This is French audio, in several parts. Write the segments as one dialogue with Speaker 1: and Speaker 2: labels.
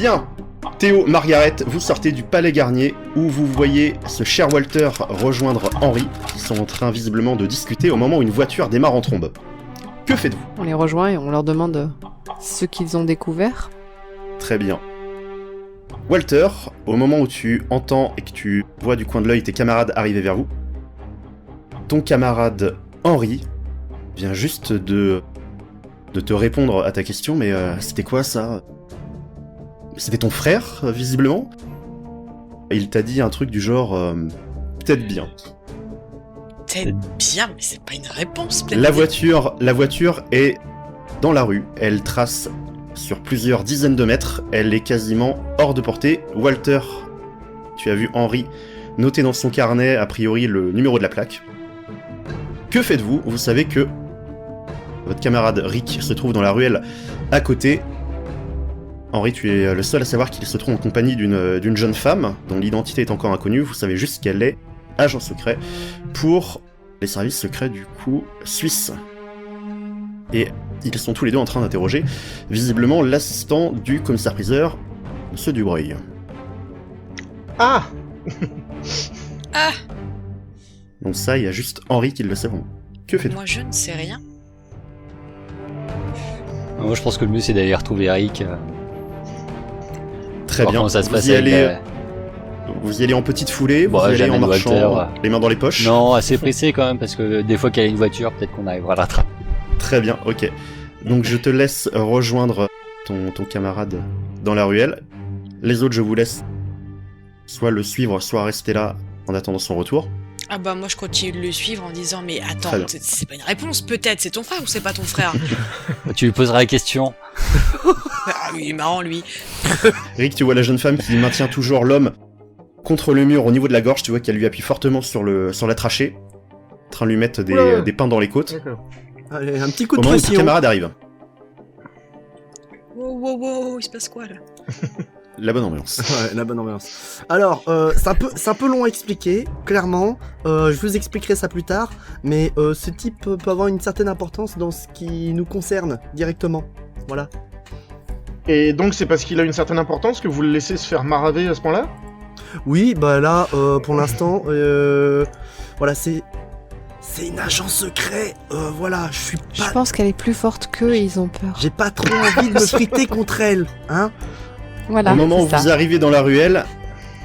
Speaker 1: Bien, Théo, Margaret, vous sortez du palais Garnier où vous voyez ce cher Walter rejoindre Henri, qui sont en train visiblement de discuter au moment où une voiture démarre en trombe. Que faites-vous ?
Speaker 2: On les rejoint et on leur demande ce qu'ils ont découvert.
Speaker 1: Très bien. Walter, au moment où tu entends et que tu vois du coin de l'œil tes camarades arriver vers vous, ton camarade Henri vient juste de te répondre à ta question, mais c'était quoi ça ? C'était ton frère, visiblement ? Il t'a dit un truc du genre peut-être bien.
Speaker 3: Peut-être bien, mais c'est pas une réponse.
Speaker 1: La voiture est dans la rue, elle trace sur plusieurs dizaines de mètres, elle est quasiment hors de portée. Walter, tu as vu Henri noter dans son carnet, a priori, le numéro de la plaque. Que faites-vous ? Vous savez que votre camarade Rick se trouve dans la ruelle à côté. Henri, tu es le seul à savoir qu'il se trouve en compagnie d'une jeune femme, dont l'identité est encore inconnue. Vous savez juste qu'elle est agent secret pour les services secrets, du coup, suisses. Et ils sont tous les deux en train d'interroger, visiblement, l'assistant du commissaire-priseur, Monsieur Dubreuil.
Speaker 4: Ah
Speaker 3: Ah.
Speaker 1: Donc ça, il y a juste Henri qui le sait vraiment. Que faites-vous ?
Speaker 3: Moi, je ne sais rien.
Speaker 5: Moi, je pense que le mieux, c'est d'aller retrouver Eric.
Speaker 1: Très bien,
Speaker 5: Ça se
Speaker 1: vous
Speaker 5: passe
Speaker 1: y allez... Vous y allez en petite foulée, vous y allez en marchant,
Speaker 5: Walter,
Speaker 1: les mains dans les poches.
Speaker 5: Non, assez pressé quand même, parce que des fois qu'elle a une voiture, peut-être qu'on arrivera à l'attraper.
Speaker 1: Très bien, ok. Donc je te laisse rejoindre ton camarade dans la ruelle. Les autres, je vous laisse soit le suivre, soit rester là en attendant son retour.
Speaker 3: Ah bah moi je continue de le suivre en disant mais attends,
Speaker 1: Très bien.
Speaker 3: c'est pas une réponse, peut-être c'est ton frère ou c'est pas ton frère.
Speaker 5: Tu lui poseras la question.
Speaker 3: Ah oui, il est marrant lui.
Speaker 1: Rick, tu vois la jeune femme qui maintient toujours l'homme contre le mur au niveau de la gorge, tu vois qu'elle lui appuie fortement sur la trachée, en train de lui mettre des pains dans les côtes.
Speaker 4: D'accord.
Speaker 6: Allez, un petit coup
Speaker 1: Au
Speaker 6: de
Speaker 1: moment où ton
Speaker 6: pression.
Speaker 1: camarade arrive.
Speaker 3: Wow, il se passe quoi là?
Speaker 1: La bonne ambiance.
Speaker 6: Ouais, la bonne ambiance. Alors, c'est un peu long à expliquer, clairement. Je vous expliquerai ça plus tard. Mais ce type peut avoir une certaine importance dans ce qui nous concerne directement. Voilà.
Speaker 4: Et donc c'est parce qu'il a une certaine importance que vous le laissez se faire maraver à ce point-là ?
Speaker 6: Oui, bah là, pour l'instant, voilà, c'est une agence secret. Voilà, je suis
Speaker 2: Je
Speaker 6: pas...
Speaker 2: pense qu'elle est plus forte qu'eux et ils ont peur.
Speaker 6: J'ai pas trop envie de me friter contre elle, hein.
Speaker 2: Voilà,
Speaker 1: Au moment où
Speaker 2: c'est
Speaker 1: vous
Speaker 2: ça.
Speaker 1: arrivez dans la ruelle,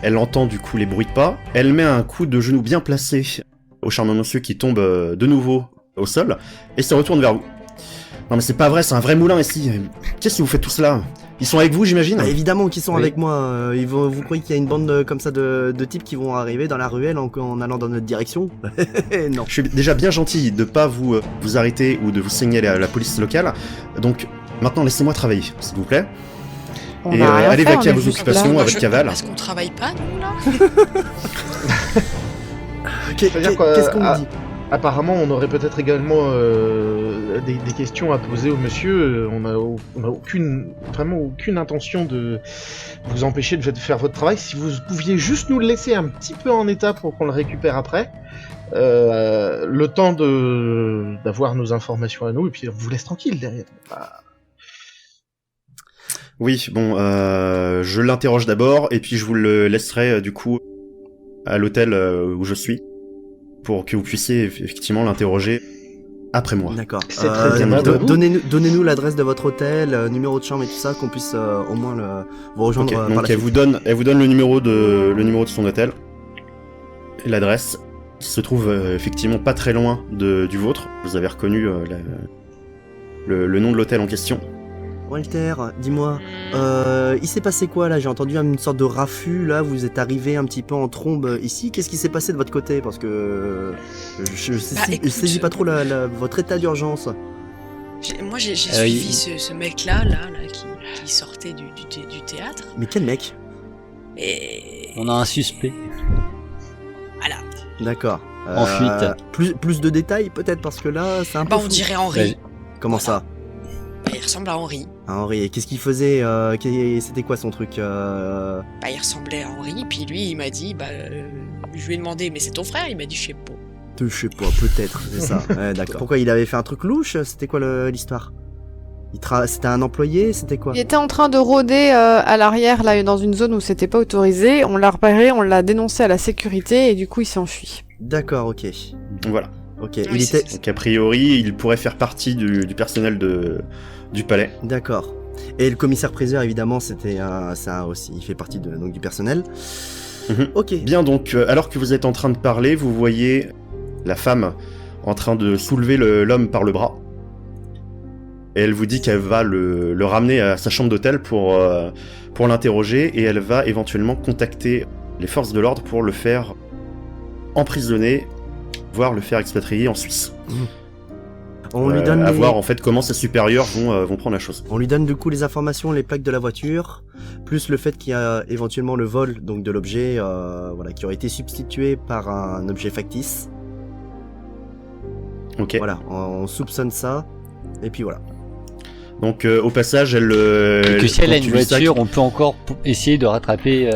Speaker 1: elle entend du coup les bruits de pas, elle met un coup de genou bien placé au charmant monsieur qui tombe de nouveau au sol, et se retourne vers vous. Non mais c'est pas vrai, c'est un vrai moulin ici. Qu'est-ce que vous faites tout cela ? Ils sont avec vous, j'imagine ?
Speaker 6: Bah, évidemment qu'ils sont
Speaker 5: Oui.
Speaker 6: avec moi. Vous croyez qu'il y a une bande comme ça de types qui vont arriver dans la ruelle en allant dans notre direction ? Non.
Speaker 1: Je suis déjà bien gentil de pas vous arrêter ou de vous signaler à la police locale, donc maintenant laissez-moi travailler, s'il vous plaît.
Speaker 2: On
Speaker 1: Et
Speaker 2: va rien
Speaker 1: allez
Speaker 2: faire,
Speaker 1: vaquer
Speaker 2: on
Speaker 1: à
Speaker 2: est
Speaker 1: vos
Speaker 2: juste
Speaker 1: occupations,
Speaker 2: là.
Speaker 1: à votre cavale.
Speaker 3: Parce qu'on travaille pas nous là.
Speaker 4: C'est-à-dire
Speaker 6: Qu'est-ce qu'on vous dit ?
Speaker 4: Apparemment, on aurait peut-être également des questions à poser au monsieur. On a vraiment aucune intention de vous empêcher de faire votre travail. Si vous pouviez juste nous le laisser un petit peu en état pour qu'on le récupère après, le temps d'avoir nos informations à nous, et puis on vous laisse tranquille derrière.
Speaker 1: Oui, bon, je l'interroge d'abord, et puis je vous le laisserai du coup à l'hôtel où je suis, pour que vous puissiez effectivement l'interroger après moi.
Speaker 6: D'accord.
Speaker 4: C'est très aimable de vous.
Speaker 6: Donnez-nous l'adresse de votre hôtel, numéro de chambre et tout ça, qu'on puisse au moins vous rejoindre
Speaker 1: Ok,
Speaker 6: par
Speaker 1: donc
Speaker 6: la
Speaker 1: elle
Speaker 6: suite.
Speaker 1: vous donne le numéro de son hôtel et l'adresse qui se trouve effectivement pas très loin du vôtre. Vous avez reconnu le nom de l'hôtel en question.
Speaker 6: Walter, dis-moi, il s'est passé quoi là ? J'ai entendu une sorte de raffut là, vous êtes arrivé un petit peu en trombe ici. Qu'est-ce qui s'est passé de votre côté ? Parce que je
Speaker 3: écoute,
Speaker 6: saisis pas trop votre état d'urgence.
Speaker 3: Moi j'ai suivi ce mec là qui sortait du théâtre.
Speaker 6: Mais quel mec ?
Speaker 3: Et
Speaker 5: On a un suspect.
Speaker 3: voilà.
Speaker 6: D'accord.
Speaker 5: En fuite.
Speaker 6: Plus de détails peut-être parce que là c'est un peu
Speaker 3: Bah on
Speaker 6: flou.
Speaker 3: dirait Henri.
Speaker 6: Comment
Speaker 3: Voilà.
Speaker 6: ça ?
Speaker 3: Il ressemble à Henri.
Speaker 6: Ah, Henri, et qu'est-ce qu'il faisait C'était quoi son truc
Speaker 3: Bah il ressemblait à Henri, puis lui il m'a dit, je lui ai demandé mais c'est ton frère, il m'a dit je sais pas.
Speaker 6: Je sais pas, peut-être, c'est ça. Ouais, d'accord. Pourquoi il avait fait un truc louche ? C'était quoi l'histoire ? C'était un employé, c'était quoi?
Speaker 2: Il était en train de rôder à l'arrière, là, dans une zone où c'était pas autorisé. On l'a repéré, on l'a dénoncé à la sécurité et du coup il s'est enfui.
Speaker 6: D'accord, ok.
Speaker 1: Voilà.
Speaker 6: Ok,
Speaker 3: Oui,
Speaker 6: il était...
Speaker 1: Donc a priori, il pourrait faire partie du personnel du palais.
Speaker 6: D'accord. Et le commissaire-priseur, évidemment, c'était ça aussi, il fait partie donc, du personnel.
Speaker 1: Mhm.
Speaker 6: Ok.
Speaker 1: Bien donc, alors que vous êtes en train de parler, vous voyez la femme en train de soulever l'homme par le bras. Et elle vous dit qu'elle va le ramener à sa chambre d'hôtel pour l'interroger, et elle va éventuellement contacter les forces de l'ordre pour le faire emprisonner, voire le faire expatrier en Suisse.
Speaker 6: On lui donne
Speaker 1: à
Speaker 6: les-
Speaker 1: voir en fait comment ses supérieurs vont prendre la chose.
Speaker 6: On lui donne du coup les informations, les plaques de la voiture, plus le fait qu'il y a éventuellement le vol donc de l'objet, voilà, qui aurait été substitué par un objet factice.
Speaker 1: Ok.
Speaker 6: Voilà, on soupçonne ça, et puis voilà.
Speaker 1: Donc au passage, elle...
Speaker 5: Et que si elle a
Speaker 1: quand
Speaker 5: une
Speaker 1: tu lui dis ça,
Speaker 5: voiture, on peut encore essayer de rattraper.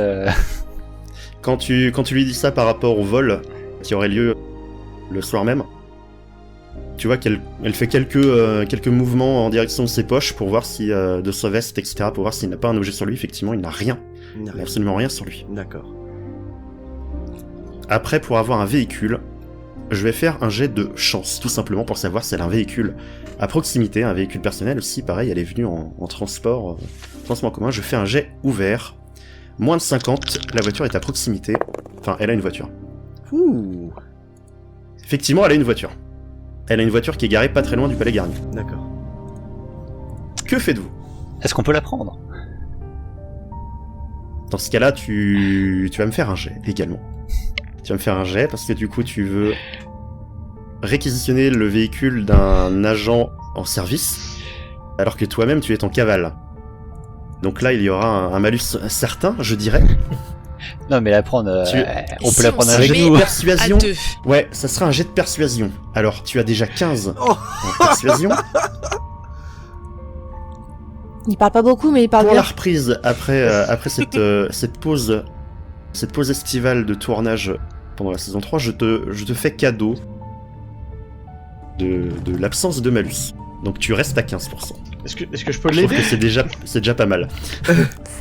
Speaker 1: quand tu lui dis ça par rapport au vol qui aurait lieu le soir même, tu vois qu'elle fait quelques mouvements en direction de ses poches pour voir si de sa veste, etc., pour voir s'il n'a pas un objet sur lui. Effectivement, il n'a rien.
Speaker 6: Il n'y a
Speaker 1: Il n'a
Speaker 6: rien.
Speaker 1: absolument rien sur lui.
Speaker 6: D'accord.
Speaker 1: Après, pour avoir un véhicule, je vais faire un jet de chance, tout simplement pour savoir si elle a un véhicule à proximité, un véhicule personnel aussi. Pareil, elle est venue en transport en commun. Je fais un jet ouvert. Moins de 50, la voiture est à proximité. Enfin, elle a une voiture.
Speaker 6: Ouh,
Speaker 1: Effectivement, elle a une voiture. Elle a une voiture qui est garée pas très loin du palais Garnier.
Speaker 6: d'accord.
Speaker 1: Que faites-vous?
Speaker 5: Est-ce qu'on peut la prendre?
Speaker 1: Dans ce cas-là, tu vas me faire un jet également. Tu vas me faire un jet parce que du coup, tu veux réquisitionner le véhicule d'un agent en service, alors que toi-même, tu es en cavale. Donc là, il y aura un malus certain, je dirais.
Speaker 5: Non, mais la prendre,
Speaker 1: Tu-
Speaker 5: on
Speaker 3: Si
Speaker 5: peut la
Speaker 3: on
Speaker 5: prendre
Speaker 3: s'y
Speaker 5: avec
Speaker 3: met
Speaker 5: nous.
Speaker 3: à
Speaker 1: Persuasion.
Speaker 3: 2.
Speaker 1: Ouais, ça sera un jet de persuasion. Alors, tu as déjà 15
Speaker 6: Oh.
Speaker 1: en persuasion.
Speaker 2: Il parle pas beaucoup, mais il parle
Speaker 1: Pour la
Speaker 2: bien.
Speaker 1: reprise, après cette pause estivale de tournage pendant la saison 3, je te fais cadeau de l'absence de malus. Donc tu restes à 15%.
Speaker 4: Est-ce que je peux
Speaker 1: Je trouve
Speaker 4: l'aider?
Speaker 1: que c'est déjà pas mal.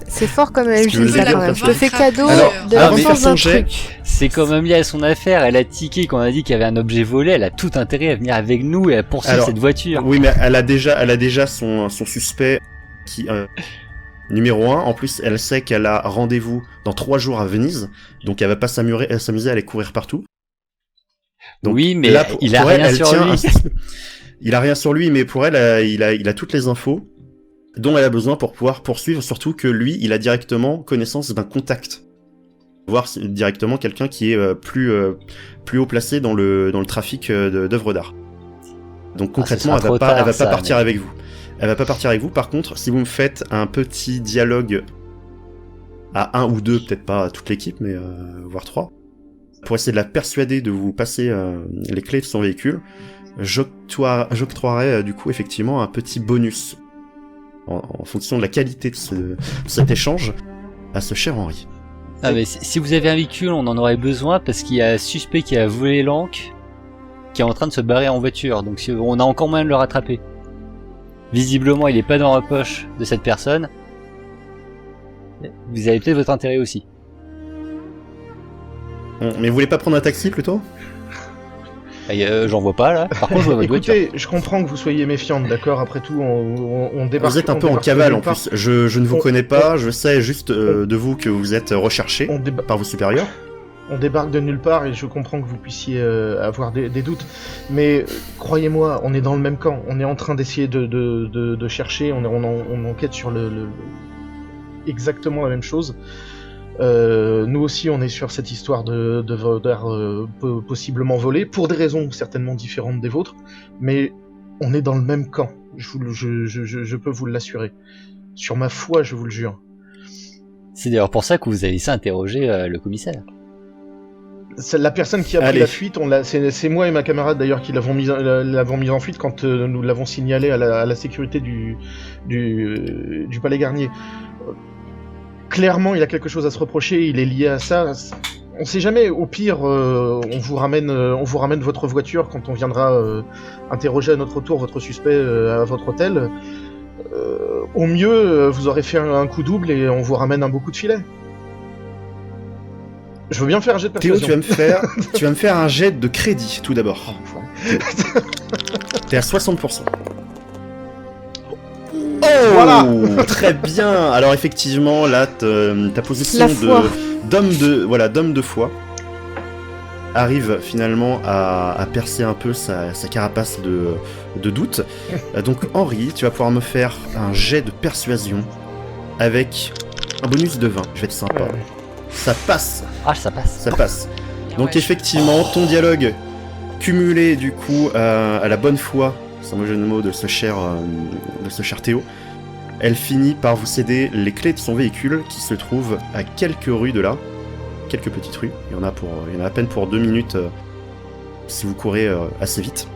Speaker 2: C'est fort comme
Speaker 1: Est-ce que
Speaker 2: elle
Speaker 1: vous
Speaker 2: dit ça
Speaker 1: voulez
Speaker 2: quand même.
Speaker 1: dire
Speaker 2: Je te fais cadeau
Speaker 1: Alors,
Speaker 2: de
Speaker 1: avant de
Speaker 2: l'absence
Speaker 1: faire son
Speaker 2: d'un
Speaker 1: jet,
Speaker 2: truc.
Speaker 5: C'est quand même lié à son affaire. Elle a tiqué quand on a dit qu'il y avait un objet volé. Elle a tout intérêt à venir avec nous et à poursuivre
Speaker 1: Alors,
Speaker 5: cette voiture.
Speaker 1: Oui, mais elle a déjà son suspect qui numéro 1. En plus, elle sait qu'elle a rendez-vous dans 3 jours à Venise, donc elle va pas s'amuser à aller courir partout. Donc,
Speaker 5: Oui, mais
Speaker 1: là,
Speaker 5: il a
Speaker 1: pour elle,
Speaker 5: rien
Speaker 1: elle
Speaker 5: sur
Speaker 1: tient
Speaker 5: lui.
Speaker 1: Il a rien sur lui, mais pour elle, il a toutes les infos dont elle a besoin pour pouvoir poursuivre, surtout que lui, il a directement connaissance d'un contact. Voir directement quelqu'un qui est plus haut placé dans le trafic d'œuvres d'art. Donc concrètement,
Speaker 5: sera trop
Speaker 1: elle
Speaker 5: tard,
Speaker 1: va
Speaker 5: ça,
Speaker 1: pas partir
Speaker 5: mais-
Speaker 1: avec vous. Elle va pas partir avec vous. Par contre, si vous me faites un petit dialogue à 1 ou 2, peut-être pas à toute l'équipe, mais voire 3, pour essayer de la persuader de vous passer les clés de son véhicule, j'octroierai du coup effectivement un petit bonus en fonction de la qualité de cet échange à ce cher Henri.
Speaker 5: Ah, mais si vous avez un véhicule, on en aurait besoin parce qu'il y a un suspect qui a volé l'anque qui est en train de se barrer en voiture. Donc on a encore moyen de le rattraper. Visiblement, il est pas dans la poche de cette personne. Vous avez peut-être votre intérêt aussi.
Speaker 1: Mais vous voulez pas prendre un taxi plutôt?
Speaker 5: Et, j'en vois pas là. Par contre, je vois votre voiture.
Speaker 4: Écoutez, je comprends que vous soyez méfiante, d'accord. Après tout, on débarque.
Speaker 1: Vous êtes un
Speaker 4: on
Speaker 1: peu en
Speaker 4: débarque
Speaker 1: cavale
Speaker 4: de
Speaker 1: en
Speaker 4: nulle part.
Speaker 1: plus. Je ne vous
Speaker 4: On-
Speaker 1: connais pas, je sais juste de vous que vous êtes recherché
Speaker 4: On, déba-
Speaker 1: par vos supérieurs.
Speaker 4: on débarque de nulle part et je comprends que vous puissiez avoir des doutes. Mais croyez-moi, on est dans le même camp. On est en train d'essayer de chercher. On enquête sur exactement la même chose. Nous aussi, on est sur cette histoire d'œuvres d'art possiblement volées, pour des raisons certainement différentes des vôtres, mais on est dans le même camp. Je peux vous l'assurer. Sur ma foi, je vous le jure.
Speaker 5: C'est d'ailleurs pour ça que vous avez laissé interroger le commissaire.
Speaker 4: C'est la personne qui a pris
Speaker 1: Allez.
Speaker 4: la fuite, c'est moi et ma camarade d'ailleurs qui l'avons mise en fuite quand nous l'avons signalé à la sécurité du Palais Garnier. Clairement, il a quelque chose à se reprocher, il est lié à ça. On sait jamais, au pire, on vous ramène votre voiture quand on viendra interroger à notre tour votre suspect à votre hôtel. Au mieux, vous aurez fait un coup double et on vous ramène un beau coup de filet. Je veux bien faire un jet de
Speaker 1: Théo,
Speaker 4: persuasion.
Speaker 1: tu vas me faire un jet de crédit tout d'abord. T'es à 60%. Oh,
Speaker 4: Voilà.
Speaker 1: Très bien. Alors effectivement, là, ta position
Speaker 2: La foi.
Speaker 1: d'homme de foi arrive finalement à percer un peu sa carapace de doute. Donc Henri, tu vas pouvoir me faire un jet de persuasion avec un bonus de 20. Je vais être sympa.
Speaker 4: Ouais.
Speaker 1: Ça passe.
Speaker 5: Ah, ça passe.
Speaker 1: Ça passe. Donc
Speaker 3: Ouais,
Speaker 1: effectivement, ton dialogue cumulé du coup à la bonne foi, c'est un jeu de mots de ce cher Théo, elle finit par vous céder les clés de son véhicule qui se trouve à quelques rues de là, quelques petites rues. Il y en a à peine pour 2 minutes si vous courez assez vite.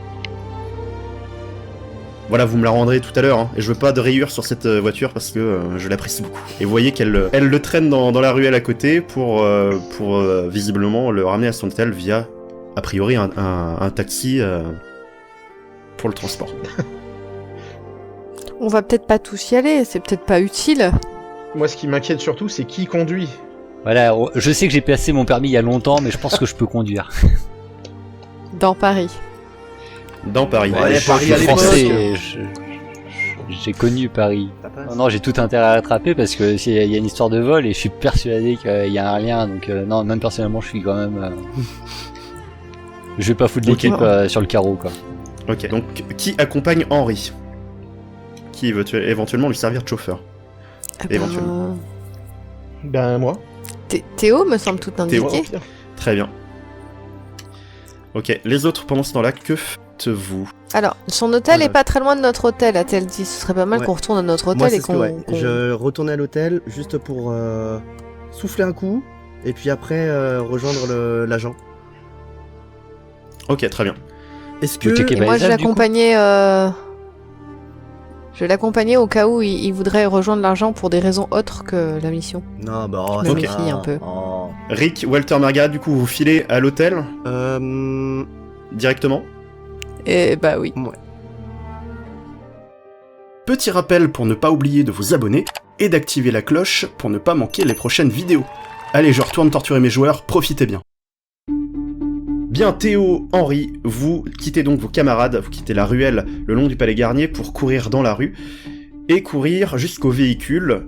Speaker 1: Voilà, vous me la rendrez tout à l'heure, hein. Et je veux pas de rayures sur cette voiture parce que je l'apprécie beaucoup. Et vous voyez qu'elle elle le traîne dans la ruelle à côté pour visiblement le ramener à son hôtel via, a priori, un taxi pour le transport.
Speaker 2: On va peut-être pas tous y aller, c'est peut-être pas utile.
Speaker 4: Moi, ce qui m'inquiète surtout, c'est qui conduit.
Speaker 5: Voilà, je sais que j'ai passé mon permis il y a longtemps, mais je pense que je peux conduire.
Speaker 2: Dans Paris.
Speaker 1: Dans Paris.
Speaker 6: Ouais,
Speaker 5: Je
Speaker 6: Paris
Speaker 5: suis
Speaker 6: à l'époque.
Speaker 5: français, j'ai connu Paris. Non, j'ai tout intérêt à rattraper parce que il y a une histoire de vol et je suis persuadé qu'il y a un lien. Donc non, même personnellement, je suis quand même. Je vais pas foutre
Speaker 1: Ok.
Speaker 5: l'équipe sur le carreau, quoi.
Speaker 1: Ok, donc qui accompagne Henri? Qui veut éventuellement lui servir de chauffeur?
Speaker 2: Ah ben,
Speaker 1: Éventuellement.
Speaker 4: Ben, moi.
Speaker 2: Théo me semble tout
Speaker 1: Théo.
Speaker 2: indiqué.
Speaker 4: Pire.
Speaker 1: Très bien. Ok, les autres pendant ce temps-là, que faites-vous?
Speaker 2: Alors, son hôtel
Speaker 6: Voilà.
Speaker 2: est pas très loin de notre hôtel, a-t-elle dit. Ce serait pas mal
Speaker 6: Ouais.
Speaker 2: qu'on retourne à notre hôtel
Speaker 6: Moi,
Speaker 2: et
Speaker 6: c'est ce que,
Speaker 2: qu'on...
Speaker 6: ouais.
Speaker 2: qu'on-
Speaker 6: Je retournais à l'hôtel juste pour souffler un coup et puis après rejoindre l'agent.
Speaker 1: Ok, très bien.
Speaker 6: Est-ce
Speaker 5: Le
Speaker 6: que
Speaker 5: checker
Speaker 2: Et moi, je
Speaker 5: Baïsal, du coup.
Speaker 2: l'accompagnais... Je vais l'accompagner au cas où il voudrait rejoindre l'argent pour des raisons autres que la mission.
Speaker 6: non, bah
Speaker 2: Je me
Speaker 1: Ok.
Speaker 2: méfie un peu.
Speaker 6: Oh.
Speaker 1: Rick, Walter, Margaret, du coup, vous filez à l'hôtel directement?
Speaker 2: Et bah oui.
Speaker 6: Ouais.
Speaker 1: Petit rappel pour ne pas oublier de vous abonner et d'activer la cloche pour ne pas manquer les prochaines vidéos. Allez, je retourne torturer mes joueurs, profitez bien. Bien, Théo, Henri, vous quittez donc vos camarades, vous quittez la ruelle le long du palais Garnier pour courir dans la rue et courir jusqu'au véhicule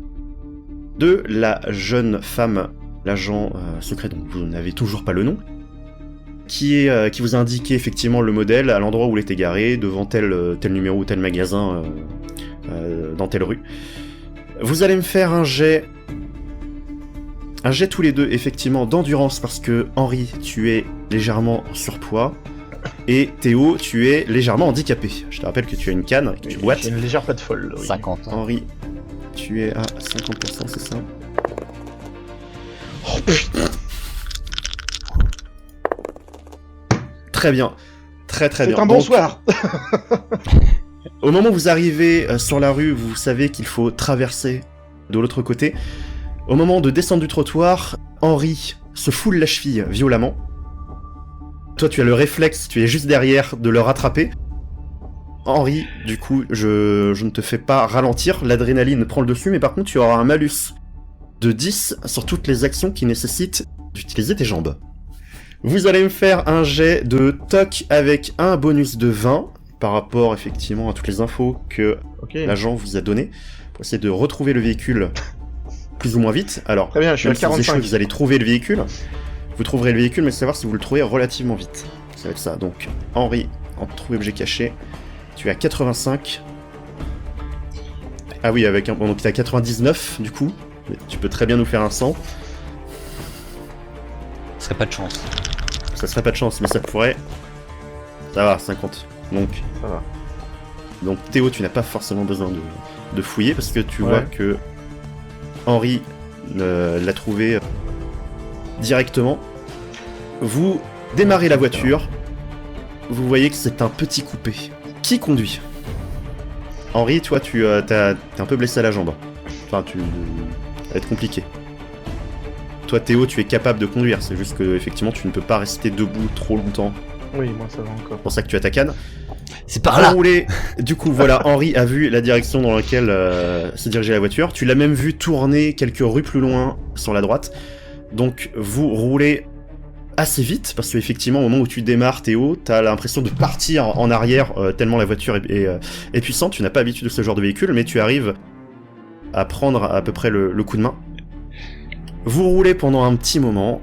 Speaker 1: de la jeune femme, l'agent secret dont vous n'avez toujours pas le nom, qui vous a indiqué effectivement le modèle à l'endroit où il était garé, devant tel numéro ou tel magasin dans telle rue. Vous allez me faire un jet tous les deux, effectivement, d'endurance, parce que Henri, tu es légèrement en surpoids, et Théo, tu es légèrement handicapé. Je te rappelle que tu as une canne, que tu boites.
Speaker 4: J'ai une légère patte folle. Oui.
Speaker 5: 50 ans.
Speaker 1: Henri, tu es à 50%, c'est ça?
Speaker 4: Oh, putain.
Speaker 1: Très bien. Très
Speaker 4: C'est
Speaker 1: bien.
Speaker 4: un
Speaker 1: Donc,
Speaker 4: bonsoir.
Speaker 1: au moment où vous arrivez sur la rue, vous savez qu'il faut traverser de l'autre côté. Au moment de descendre du trottoir, Henri se foule la cheville violemment. Toi, tu as le réflexe, tu es juste derrière de le rattraper. Henri, du coup, je ne te fais pas ralentir, l'adrénaline prend le dessus, mais par contre, tu auras un malus de 10 sur toutes les actions qui nécessitent d'utiliser tes jambes. Vous allez me faire un jet de toc avec un bonus de 20, par rapport effectivement à toutes les infos que
Speaker 4: Ok.
Speaker 1: l'agent vous a données, pour essayer de retrouver le véhicule plus ou moins vite. Alors,
Speaker 4: Très bien, je suis à
Speaker 1: même si vous échouez,
Speaker 4: 45.
Speaker 1: vous allez trouver le véhicule. Vous trouverez le véhicule, mais savoir si vous le trouvez relativement vite. Ça va être ça. Donc, Henri, en trouver objet caché, tu es à 85. Ah oui, avec un... Bon, donc tu es à 99, du coup. Mais tu peux très bien nous faire un 100.
Speaker 5: Ce serait pas de chance.
Speaker 1: Ça serait pas de chance, mais ça pourrait... Ça va, 50. Donc,
Speaker 4: Ça va.
Speaker 1: Donc Théo, tu n'as pas forcément besoin de fouiller, parce que tu
Speaker 4: Ouais.
Speaker 1: vois que Henri l'a trouvé directement. Vous démarrez la voiture. Vous voyez que c'est un petit coupé. Qui conduit? Henri, toi, t'es un peu blessé à la jambe. Enfin, ça va être compliqué. Toi, Théo, tu es capable de conduire. C'est juste que, effectivement, tu ne peux pas rester debout trop longtemps
Speaker 4: Oui, moi ça va encore.
Speaker 1: C'est pour ça que tu as ta canne.
Speaker 5: C'est par là.
Speaker 1: Roulez. Du coup, voilà, Henri a vu la direction dans laquelle se dirigeait la voiture. Tu l'as même vu tourner quelques rues plus loin sur la droite. Donc, vous roulez assez vite, parce qu'effectivement, au moment où tu démarres, Théo, t'as l'impression de partir en arrière, tellement la voiture est puissante. Tu n'as pas l'habitude de ce genre de véhicule, mais tu arrives à prendre à peu près le coup de main. Vous roulez pendant un petit moment,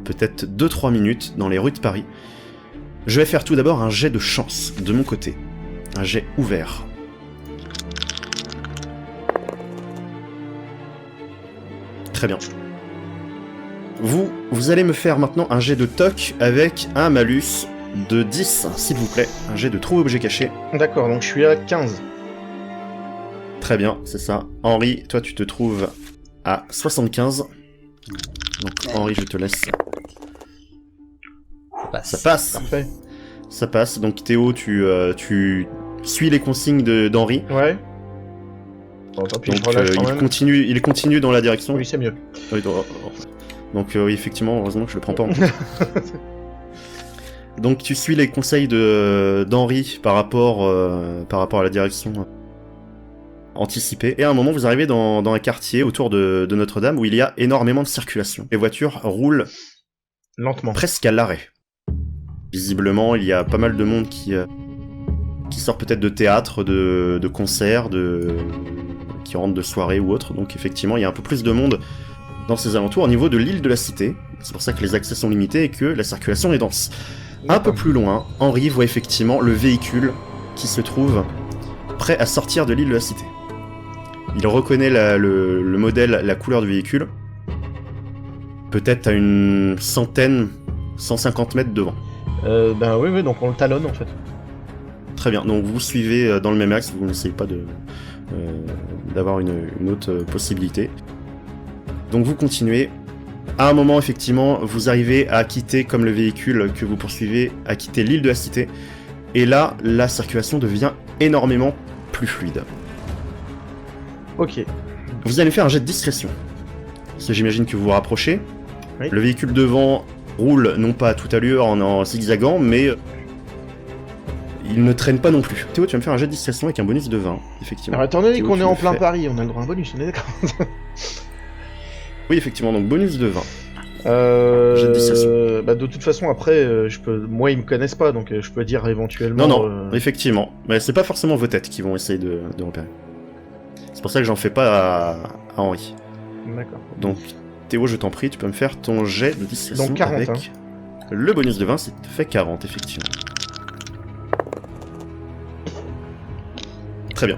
Speaker 1: peut-être 2-3 minutes, dans les rues de Paris. Je vais faire tout d'abord un jet de chance, de mon côté. Un jet ouvert. Très bien. Vous allez me faire maintenant un jet de toc avec un malus de 10, s'il vous plaît. Un jet de trouver objet caché.
Speaker 4: D'accord, donc je suis à 15.
Speaker 1: Très bien, c'est ça. Henri, toi tu te trouves à 75. Donc Henri, je te laisse. Ça passe.
Speaker 4: Parfait.
Speaker 1: Ça passe. Donc Théo, tu suis les consignes d'Henri.
Speaker 4: Ouais. Bon, tant pis,
Speaker 1: Donc
Speaker 4: je relâche quand même.
Speaker 1: il continue dans la direction.
Speaker 4: Oui, c'est mieux.
Speaker 1: Oui, donc oui, effectivement, heureusement que je le prends pas en compte. Donc tu suis les conseils d'Henri par rapport à la direction anticipée. Et à un moment, vous arrivez dans un quartier autour de Notre-Dame où il y a énormément de circulation. Les voitures roulent
Speaker 4: Lentement.
Speaker 1: presque à l'arrêt. Visiblement, il y a pas mal de monde qui sort peut-être de théâtre, de concerts, qui rentre de soirée ou autre. Donc effectivement, il y a un peu plus de monde dans ces alentours au niveau de l'île de la Cité. C'est pour ça que les accès sont limités et que la circulation est dense. Un peu plus loin, Henri voit effectivement le véhicule qui se trouve prêt à sortir de l'île de la Cité. Il reconnaît le modèle, la couleur du véhicule. Peut-être à une 150 mètres devant.
Speaker 4: Ben oui, donc on le talonne en fait.
Speaker 1: Très bien, donc vous suivez dans le même axe, vous n'essayez pas d'avoir une autre possibilité. Donc vous continuez. À un moment, effectivement, vous arrivez à quitter, comme le véhicule que vous poursuivez, à quitter l'île de la Cité. Et là, la circulation devient énormément plus fluide.
Speaker 4: Ok.
Speaker 1: Vous allez faire un jet de discrétion. Parce que j'imagine que vous vous rapprochez.
Speaker 4: Oui.
Speaker 1: Le véhicule devant roule, non pas à toute allure en zigzagant, mais il ne traîne pas non plus. Théo, tu vas me faire un jet de discrétion avec un bonus de 20, effectivement.
Speaker 4: Alors étant donné
Speaker 1: Théo,
Speaker 4: qu'on
Speaker 1: tu
Speaker 4: est en
Speaker 1: le
Speaker 4: plein
Speaker 1: fais.
Speaker 4: Paris, on a le droit à un bonus, on est d'accord.
Speaker 1: Oui, effectivement, donc bonus de 20.
Speaker 4: J'ai
Speaker 1: de discrétion.
Speaker 4: Bah de toute façon après, moi ils me connaissent pas, donc je peux dire éventuellement.
Speaker 1: Non, effectivement. Mais c'est pas forcément vos têtes qui vont essayer de repérer. C'est pour ça que j'en fais pas à Henri.
Speaker 4: D'accord.
Speaker 1: Donc, Théo, je t'en prie, tu peux me faire ton jet de discrétion
Speaker 4: Donc 40,
Speaker 1: avec
Speaker 4: hein.
Speaker 1: le bonus de 20, ça te fait 40, effectivement. Très bien.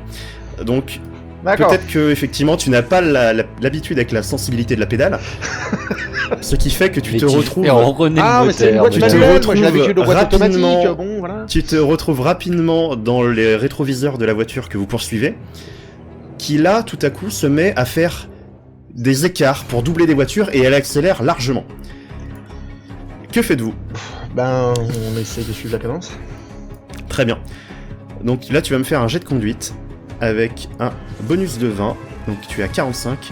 Speaker 1: Donc,
Speaker 4: D'accord.
Speaker 1: peut-être que effectivement tu n'as pas l'habitude avec la sensibilité de la pédale, ce qui fait que tu te retrouves.
Speaker 5: On renaît
Speaker 4: Ah,
Speaker 5: le
Speaker 4: mais c'est une
Speaker 5: moteur.
Speaker 4: boîte
Speaker 1: tu te
Speaker 4: manuelle, moi j'ai
Speaker 1: retrouves
Speaker 4: l'habitude de boîte
Speaker 1: rapidement-
Speaker 4: automatique, bon voilà.
Speaker 1: Tu te retrouves rapidement dans les rétroviseurs de la voiture que vous poursuivez, qui là, tout à coup, se met à faire des écarts pour doubler des voitures et elle accélère largement. Que faites-vous?
Speaker 4: Ben, on essaye de suivre la cadence.
Speaker 1: Très bien. Donc là, tu vas me faire un jet de conduite avec un bonus de 20. Donc tu es à 45.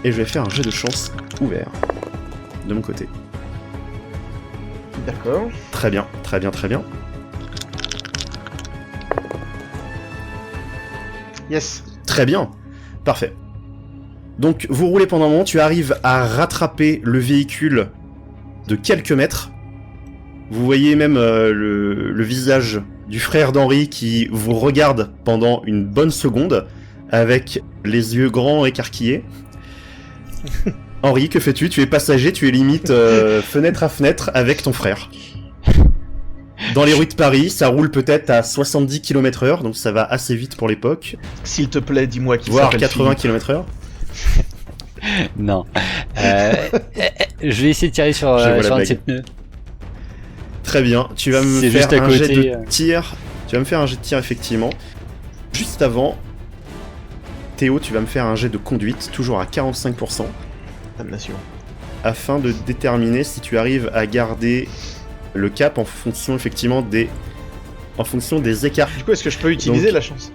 Speaker 1: Et je vais faire un jet de chance ouvert. De mon côté.
Speaker 4: D'accord.
Speaker 1: Très bien, très bien, très bien.
Speaker 4: Yes.
Speaker 1: Très bien. Parfait. Donc vous roulez pendant un moment, tu arrives à rattraper le véhicule de quelques mètres. Vous voyez même le visage du frère d'Henri qui vous regarde pendant une bonne seconde avec les yeux grands écarquillés. Henri, que fais-tu? Tu es passager, tu es limite fenêtre à fenêtre avec ton frère. Dans les rues de Paris, ça roule peut-être à 70 km/h, donc ça va assez vite pour l'époque,
Speaker 4: S'il te plaît, dis-moi qui
Speaker 1: voire
Speaker 4: s'appelle
Speaker 1: 80
Speaker 4: Philippe.
Speaker 1: km/h.
Speaker 5: Non. Je vais essayer de tirer sur,
Speaker 1: Je vois la
Speaker 5: sur un de
Speaker 1: blague.
Speaker 5: ces pneus.
Speaker 1: Très bien, tu vas me
Speaker 5: C'est
Speaker 1: faire
Speaker 5: juste à
Speaker 1: un jet
Speaker 5: côté,
Speaker 1: de tir. Tu vas me faire un jet de tir, effectivement. Juste avant, Théo, tu vas me faire un jet de conduite, toujours à 45%,
Speaker 4: Damnation.
Speaker 1: afin de déterminer si tu arrives à garder le cap en fonction, effectivement, des écarts.
Speaker 4: Du coup, est-ce que je peux utiliser
Speaker 1: Donc-
Speaker 4: la chance?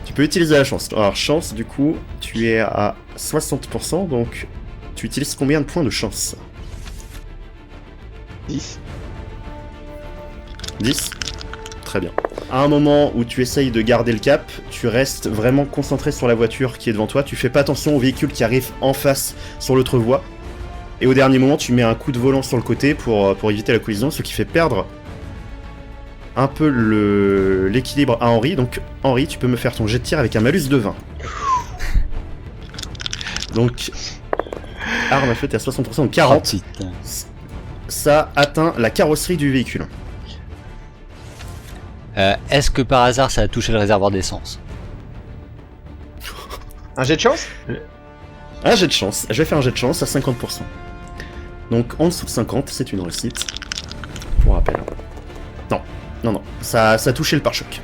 Speaker 1: Tu peux utiliser la chance. Alors, chance, du coup, tu es à 60%, donc tu utilises combien de points de chance?
Speaker 4: 10.
Speaker 1: 10. Très bien. À un moment où tu essayes de garder le cap, tu restes vraiment concentré sur la voiture qui est devant toi, tu fais pas attention au véhicule qui arrive en face sur l'autre voie, et au dernier moment tu mets un coup de volant sur le côté pour éviter la collision, ce qui fait perdre un peu l'équilibre à Henri. Donc Henri, tu peux me faire ton jet de tir avec un malus de 20. Donc, arme à feu, t'es à 60%, donc 40.
Speaker 5: Oh, putain.
Speaker 1: Ça atteint la carrosserie du véhicule.
Speaker 5: Est-ce que par hasard ça a touché le réservoir d'essence?
Speaker 4: Un jet de chance?
Speaker 1: Un jet de chance, je vais faire un jet de chance à 50%. Donc en dessous de 50, c'est une réussite. Pour rappel. Non, ça a touché le pare-choc.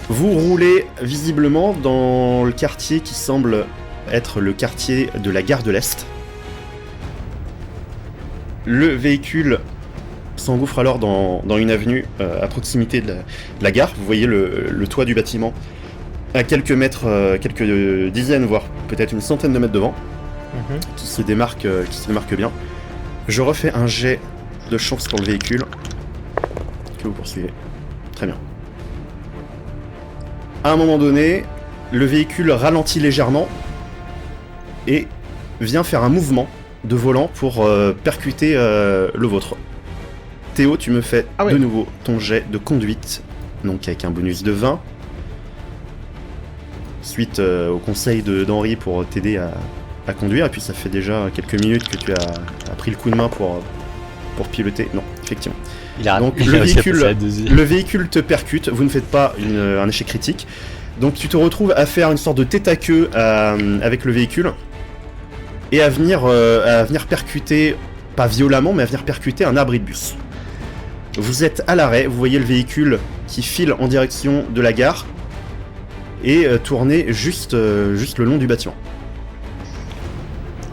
Speaker 1: Vous roulez visiblement dans le quartier qui semble être le quartier de la gare de l'Est. Le véhicule s'engouffre alors dans une avenue à proximité de la gare. Vous voyez le toit du bâtiment à quelques mètres, quelques dizaines, voire peut-être une centaine de mètres devant, qui se démarque bien. Je refais un jet de chance pour le véhicule que vous poursuivez. Très bien. À un moment donné, le véhicule ralentit légèrement et vient faire un mouvement de volant pour percuter le vôtre. Théo, tu me fais de nouveau ton jet de conduite, donc avec un bonus de 20. Suite au conseil d'Henri pour t'aider à conduire, et puis ça fait déjà quelques minutes que tu as pris le coup de main pour piloter. Non, effectivement. Donc le véhicule te percute, vous ne faites pas un échec critique, donc tu te retrouves à faire une sorte de tête à queue avec le véhicule, et à venir percuter, pas violemment, mais à venir percuter un abri de bus. Vous êtes à l'arrêt, vous voyez le véhicule qui file en direction de la gare, et tourner juste le long du bâtiment.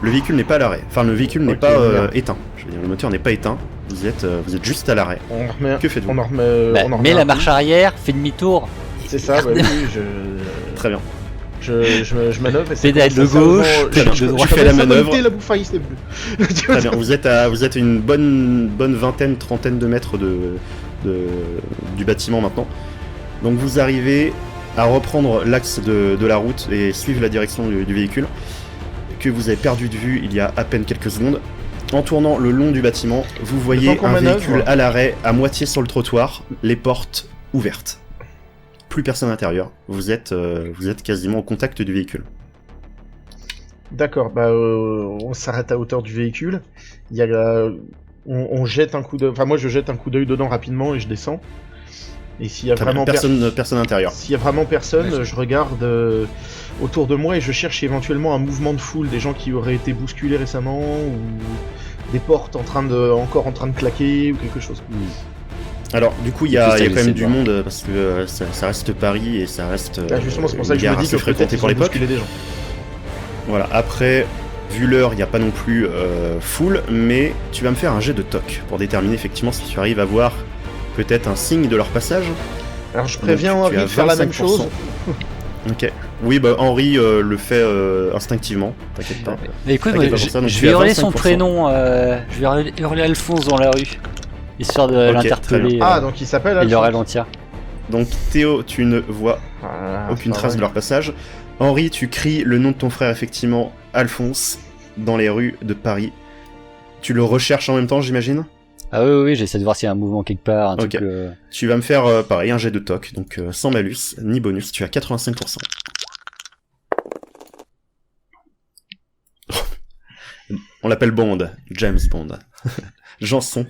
Speaker 1: Le véhicule n'est pas à l'arrêt, enfin le véhicule n'est pas éteint. Je veux dire, le moteur n'est pas éteint, vous êtes juste à l'arrêt. Que faites-vous?
Speaker 5: Mets la marche arrière, fais demi-tour.
Speaker 4: C'est ça, oui,
Speaker 1: Très bien.
Speaker 4: Je manœuvre et
Speaker 5: pédale de gauche, pédale de droite.
Speaker 1: Tu fais la manœuvre.
Speaker 4: La bouffaille, c'est plus.
Speaker 1: Très bien, vous êtes à une bonne vingtaine, trentaine de mètres du bâtiment maintenant. Donc vous arrivez à reprendre l'axe de la route et suivre la direction du véhicule que vous avez perdu de vue il y a à peine quelques secondes. En tournant le long du bâtiment, vous voyez un véhicule à l'arrêt, à moitié sur le trottoir, les portes ouvertes. Plus personne à l'intérieur, vous êtes quasiment au contact du véhicule.
Speaker 4: D'accord, on s'arrête à hauteur du véhicule. Il y a on jette un coup d'œil, enfin moi je jette un coup d'œil dedans rapidement et je descends. Et s'il y a vraiment
Speaker 1: personne à l'intérieur.
Speaker 4: S'il y a vraiment personne, je regarde autour de moi et je cherche éventuellement un mouvement de foule, des gens qui auraient été bousculés récemment ou des portes encore en train de claquer ou quelque chose.
Speaker 1: Alors du coup il y a quand même du monde parce que ça reste Paris et ça reste
Speaker 4: justement c'est pour ça que je me dis que
Speaker 1: fréquenté pour l'époque.
Speaker 4: Des gens.
Speaker 1: Voilà, après vu l'heure il n'y a pas non plus full, mais tu vas me faire un jet de toc pour déterminer effectivement si tu arrives à voir peut-être un signe de leur passage.
Speaker 4: Alors je préviens Henri de faire la même chose.
Speaker 1: Ok. Oui, Henri le fait instinctivement, t'inquiète pas.
Speaker 5: Mais écoute, je vais hurler son prénom, je vais hurler Alphonse dans la rue, histoire de l'interpeller.
Speaker 4: Donc il s'appelle
Speaker 5: Alphonse. Et le ralentir.
Speaker 1: Donc Théo, tu ne vois aucune trace de leur passage. Henri, tu cries le nom de ton frère, effectivement, Alphonse, dans les rues de Paris. Tu le recherches en même temps, j'imagine ?
Speaker 5: Ah oui, j'essaie de voir s'il y a un mouvement quelque part, un truc...
Speaker 1: Tu vas me faire, pareil, un jet de toc, donc sans malus, ni bonus, tu as 85%. On l'appelle Bond, James Bond. Janson.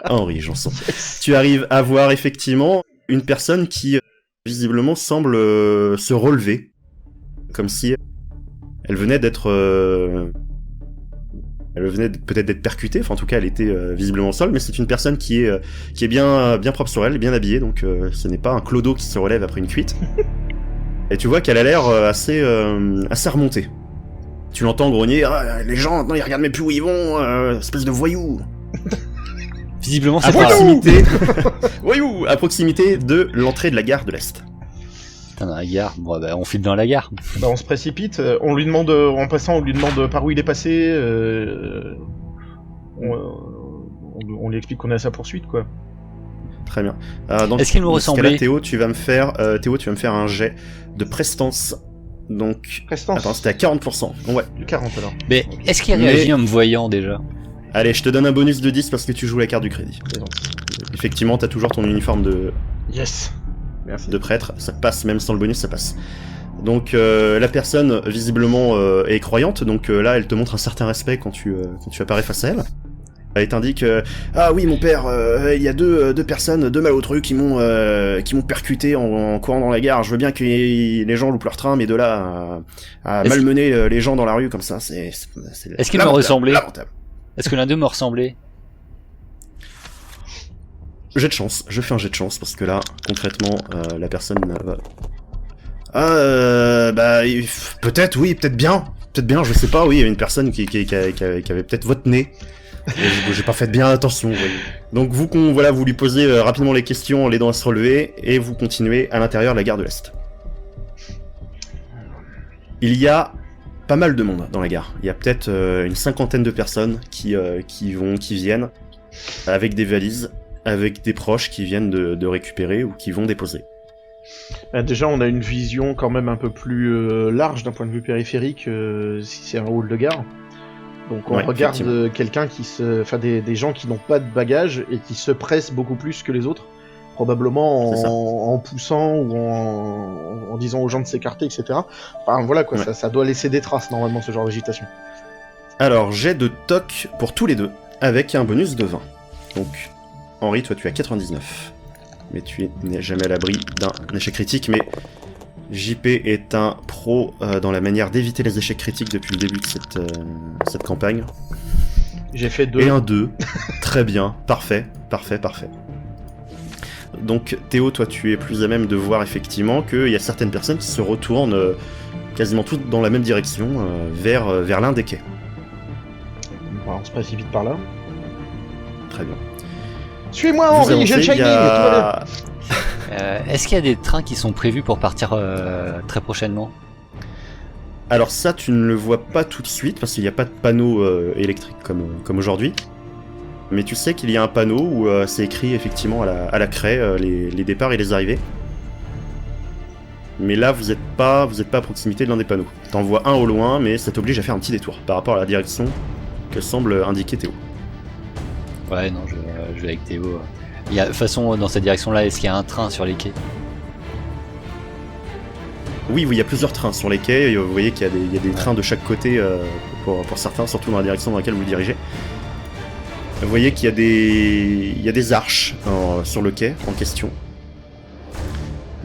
Speaker 1: Henri Janson. Tu arrives à voir effectivement une personne qui, visiblement, semble se relever, comme si elle venait d'être... Elle venait peut-être d'être percutée, enfin en tout cas elle était visiblement au sol, mais c'est une personne qui est bien propre sur elle, bien habillée, donc ce n'est pas un clodo qui se relève après une cuite. Et tu vois qu'elle a l'air assez remontée. Tu l'entends grogner, les gens maintenant ils regardent même plus où ils vont, espèce de voyou.
Speaker 5: Visiblement
Speaker 1: c'est
Speaker 5: pas
Speaker 1: proximité. Voyou, à proximité de l'entrée de la gare de l'Est.
Speaker 5: Dans la gare, on file dans la gare.
Speaker 4: On se précipite, on lui demande, en passant, on lui demande par où il est passé, on lui explique qu'on est à sa poursuite, quoi.
Speaker 1: Très bien. Donc,
Speaker 5: Est-ce qu'il me
Speaker 1: dans ce cas-là,
Speaker 5: ressemblait?
Speaker 1: Théo, tu vas me faire un jet de prestance. Donc,
Speaker 4: Prestance.
Speaker 1: attends, c'était à 40%. Ouais.
Speaker 4: 40 alors.
Speaker 5: Mais est-ce qu'il
Speaker 1: Mais-
Speaker 5: réagit en me voyant déjà?
Speaker 1: Allez, je te donne un bonus de 10 parce que tu joues la carte du crédit.
Speaker 4: Raison.
Speaker 1: Effectivement, t'as toujours ton uniforme
Speaker 4: Yes. Merci.
Speaker 1: de prêtre. Ça passe, même sans le bonus, ça passe. Donc, la personne, visiblement, est croyante. Donc là, elle te montre un certain respect quand tu apparais face à elle. Elle t'indique ah oui, mon père, il y a deux personnes, deux malotrus qui m'ont percuté en courant dans la gare. Je veux bien que les gens loupent leur train, mais de là à
Speaker 5: Est-ce
Speaker 1: malmener les gens dans la rue comme ça, c'est
Speaker 5: Est-ce qu'il me
Speaker 1: lamentable,
Speaker 5: ressemblait?
Speaker 1: lamentable.
Speaker 5: Est-ce que l'un d'eux me ressemblait?
Speaker 1: Jet de chance, je fais un jet de chance parce que là, concrètement, la personne va. Peut-être, oui, peut-être bien, je sais pas, oui, il y avait une personne qui avait peut-être votre nez. J'ai pas fait bien attention, vous voyez. Donc vous lui posez rapidement les questions, les dents à se relever, et vous continuez à l'intérieur de la gare de l'Est. Il y a pas mal de monde dans la gare. Il y a peut-être une cinquantaine de personnes qui viennent avec des valises, avec des proches qui viennent de récupérer ou qui vont déposer.
Speaker 4: Déjà, on a une vision quand même un peu plus large d'un point de vue périphérique si c'est un hall de gare. Donc on
Speaker 1: Ouais,
Speaker 4: regarde
Speaker 1: effectivement.
Speaker 4: quelqu'un des gens qui n'ont pas de bagages et qui se pressent beaucoup plus que les autres, probablement
Speaker 1: C'est ça.
Speaker 4: en poussant ou en disant aux gens de s'écarter, etc. Enfin voilà quoi,
Speaker 1: Ouais.
Speaker 4: ça doit laisser des traces normalement ce genre d'agitation.
Speaker 1: Alors, jet de toc pour tous les deux, avec un bonus de 20. Donc, Henri, toi tu as 99. Mais tu n'es jamais à l'abri d'un échec critique, mais JP est un pro dans la manière d'éviter les échecs critiques depuis le début de cette campagne.
Speaker 4: J'ai fait 2.
Speaker 1: Et un 2. Très bien, parfait. Donc Théo, toi tu es plus à même de voir effectivement qu'il y a certaines personnes qui se retournent quasiment toutes dans la même direction, vers l'un des quais.
Speaker 4: On se précipite par là.
Speaker 1: Très bien.
Speaker 4: Suis-moi
Speaker 1: Vous
Speaker 4: Henri, j'ai le
Speaker 1: avancez,
Speaker 4: Shining, tout va bien.
Speaker 5: Est-ce qu'il y a des trains qui sont prévus pour partir très prochainement?
Speaker 1: Alors ça, tu ne le vois pas tout de suite, parce qu'il n'y a pas de panneau électrique comme aujourd'hui. Mais tu sais qu'il y a un panneau où c'est écrit effectivement à la craie les départs et les arrivées. Mais là, vous êtes pas à proximité de l'un des panneaux. T'en vois un au loin, mais ça t'oblige à faire un petit détour par rapport à la direction que semble indiquer Théo.
Speaker 5: Ouais, non, je vais avec Théo. De toute façon, dans cette direction-là, est-ce qu'il y a un train sur les quais?
Speaker 1: Oui, il y a plusieurs trains sur les quais, et vous voyez qu'il y a des trains de chaque côté pour certains, surtout dans la direction dans laquelle vous dirigez. Vous voyez qu'il y a des arches sur le quai en question.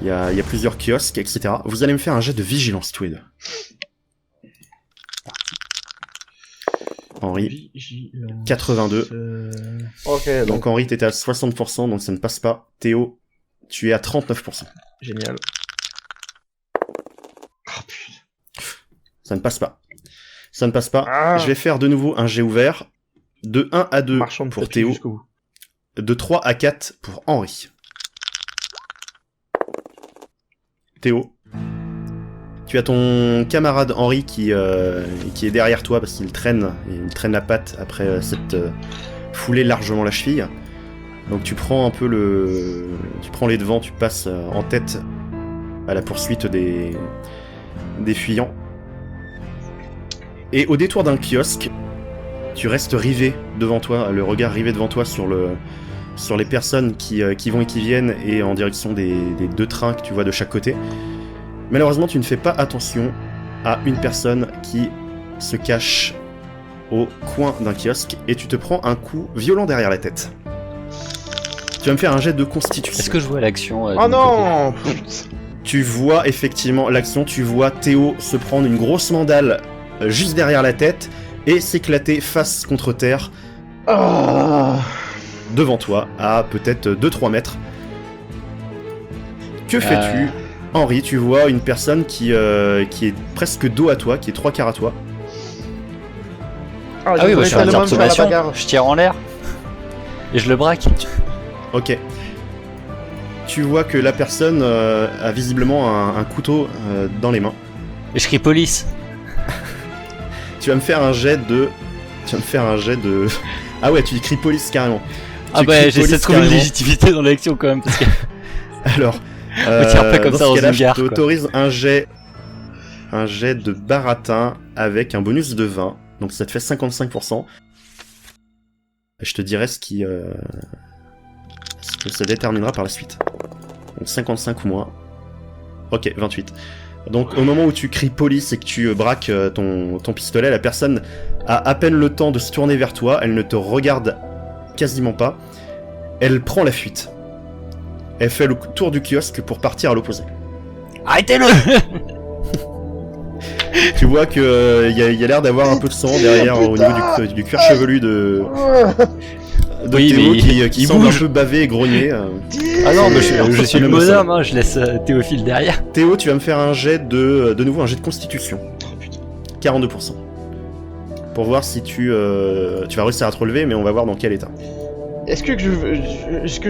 Speaker 1: Il y a plusieurs kiosques, etc. Vous allez me faire un jet de vigilance tous les deux. Henri,
Speaker 4: Vigilance,
Speaker 1: 82.
Speaker 4: Ok,
Speaker 1: Donc Henri, t'étais à 60%, donc ça ne passe pas. Théo, tu es à 39%.
Speaker 4: génial. Ah putain.
Speaker 1: Ça ne passe pas. Ça ne passe pas.
Speaker 4: Ah.
Speaker 1: Je vais faire de nouveau un jet ouvert. De 1 à 2
Speaker 4: Marchand de
Speaker 1: pour
Speaker 4: tapis
Speaker 1: Théo.
Speaker 4: jusqu'au bout.
Speaker 1: De 3 à 4 pour Henri. Théo. Tu as ton camarade Henri qui est derrière toi parce qu'il traîne la patte après cette foulée largement la cheville. Donc tu prends un peu tu prends les devants, tu passes en tête à la poursuite des fuyants. Et au détour d'un kiosque, tu restes rivé devant toi, le regard rivé devant toi sur les personnes qui vont et qui viennent et en direction des deux trains que tu vois de chaque côté. Malheureusement, tu ne fais pas attention à une personne qui se cache au coin d'un kiosque et tu te prends un coup violent derrière la tête. Tu vas me faire un jet de constitution.
Speaker 5: Est-ce que je vois l'action de
Speaker 4: Oh
Speaker 5: mon
Speaker 4: non
Speaker 1: Tu vois effectivement l'action, tu vois Théo se prendre une grosse mandale juste derrière la tête et s'éclater face contre terre
Speaker 4: Ah.
Speaker 1: devant toi à peut-être 2-3 mètres. Que fais-tu Henri, tu vois une personne qui est presque dos à toi, qui est 3 quarts à toi.
Speaker 5: Ah oui, moi je suis en
Speaker 4: tellement me faire la
Speaker 5: observation,
Speaker 4: bagarre.
Speaker 5: je tire en l'air et je le braque.
Speaker 1: Ok. Tu vois que la personne a visiblement un couteau dans les mains.
Speaker 5: Et je crie police.
Speaker 1: Tu vas me faire un jet de Tu vas me faire un jet de... Ah ouais, tu cries police carrément.
Speaker 5: Ah
Speaker 1: Tu
Speaker 5: bah
Speaker 1: cries
Speaker 5: j'essaie de
Speaker 1: police
Speaker 5: trouver une
Speaker 1: carrément.
Speaker 5: légitimité dans l'élection quand même parce que
Speaker 1: Alors,
Speaker 5: me tire pas comme
Speaker 1: dans
Speaker 5: ça
Speaker 1: ce
Speaker 5: dans
Speaker 1: cas-là,
Speaker 5: une gare,
Speaker 1: je
Speaker 5: quoi.
Speaker 1: t'autorise un jet de baratin avec un bonus de 20. Donc ça te fait 55%. Je te dirai ce que ça déterminera par la suite. Donc 55 ou moins. Ok, 28. Donc au moment où tu cries police et que tu braques ton pistolet, la personne a à peine le temps de se tourner vers toi, elle ne te regarde quasiment pas. Elle prend la fuite. Elle fait le tour du kiosque pour partir à l'opposé.
Speaker 5: arrêtez-le.
Speaker 1: Tu vois que y a l'air d'avoir un peu de sang derrière au niveau du cuir chevelu de
Speaker 5: Oui,
Speaker 1: Théo
Speaker 5: mais
Speaker 1: qui
Speaker 5: il
Speaker 1: semble
Speaker 5: bouge.
Speaker 1: un peu bavé et grogné.
Speaker 5: Ah non, mais
Speaker 1: C'est-
Speaker 5: je suis le
Speaker 1: même au sol.
Speaker 5: bonhomme, hein, je laisse Théophile derrière.
Speaker 1: Théo, tu vas me faire un jet de nouveau un jet de constitution.
Speaker 4: Oh putain.
Speaker 1: 42%. Pour voir si tu vas réussir à te relever, mais on va voir dans quel état.
Speaker 4: Est-ce que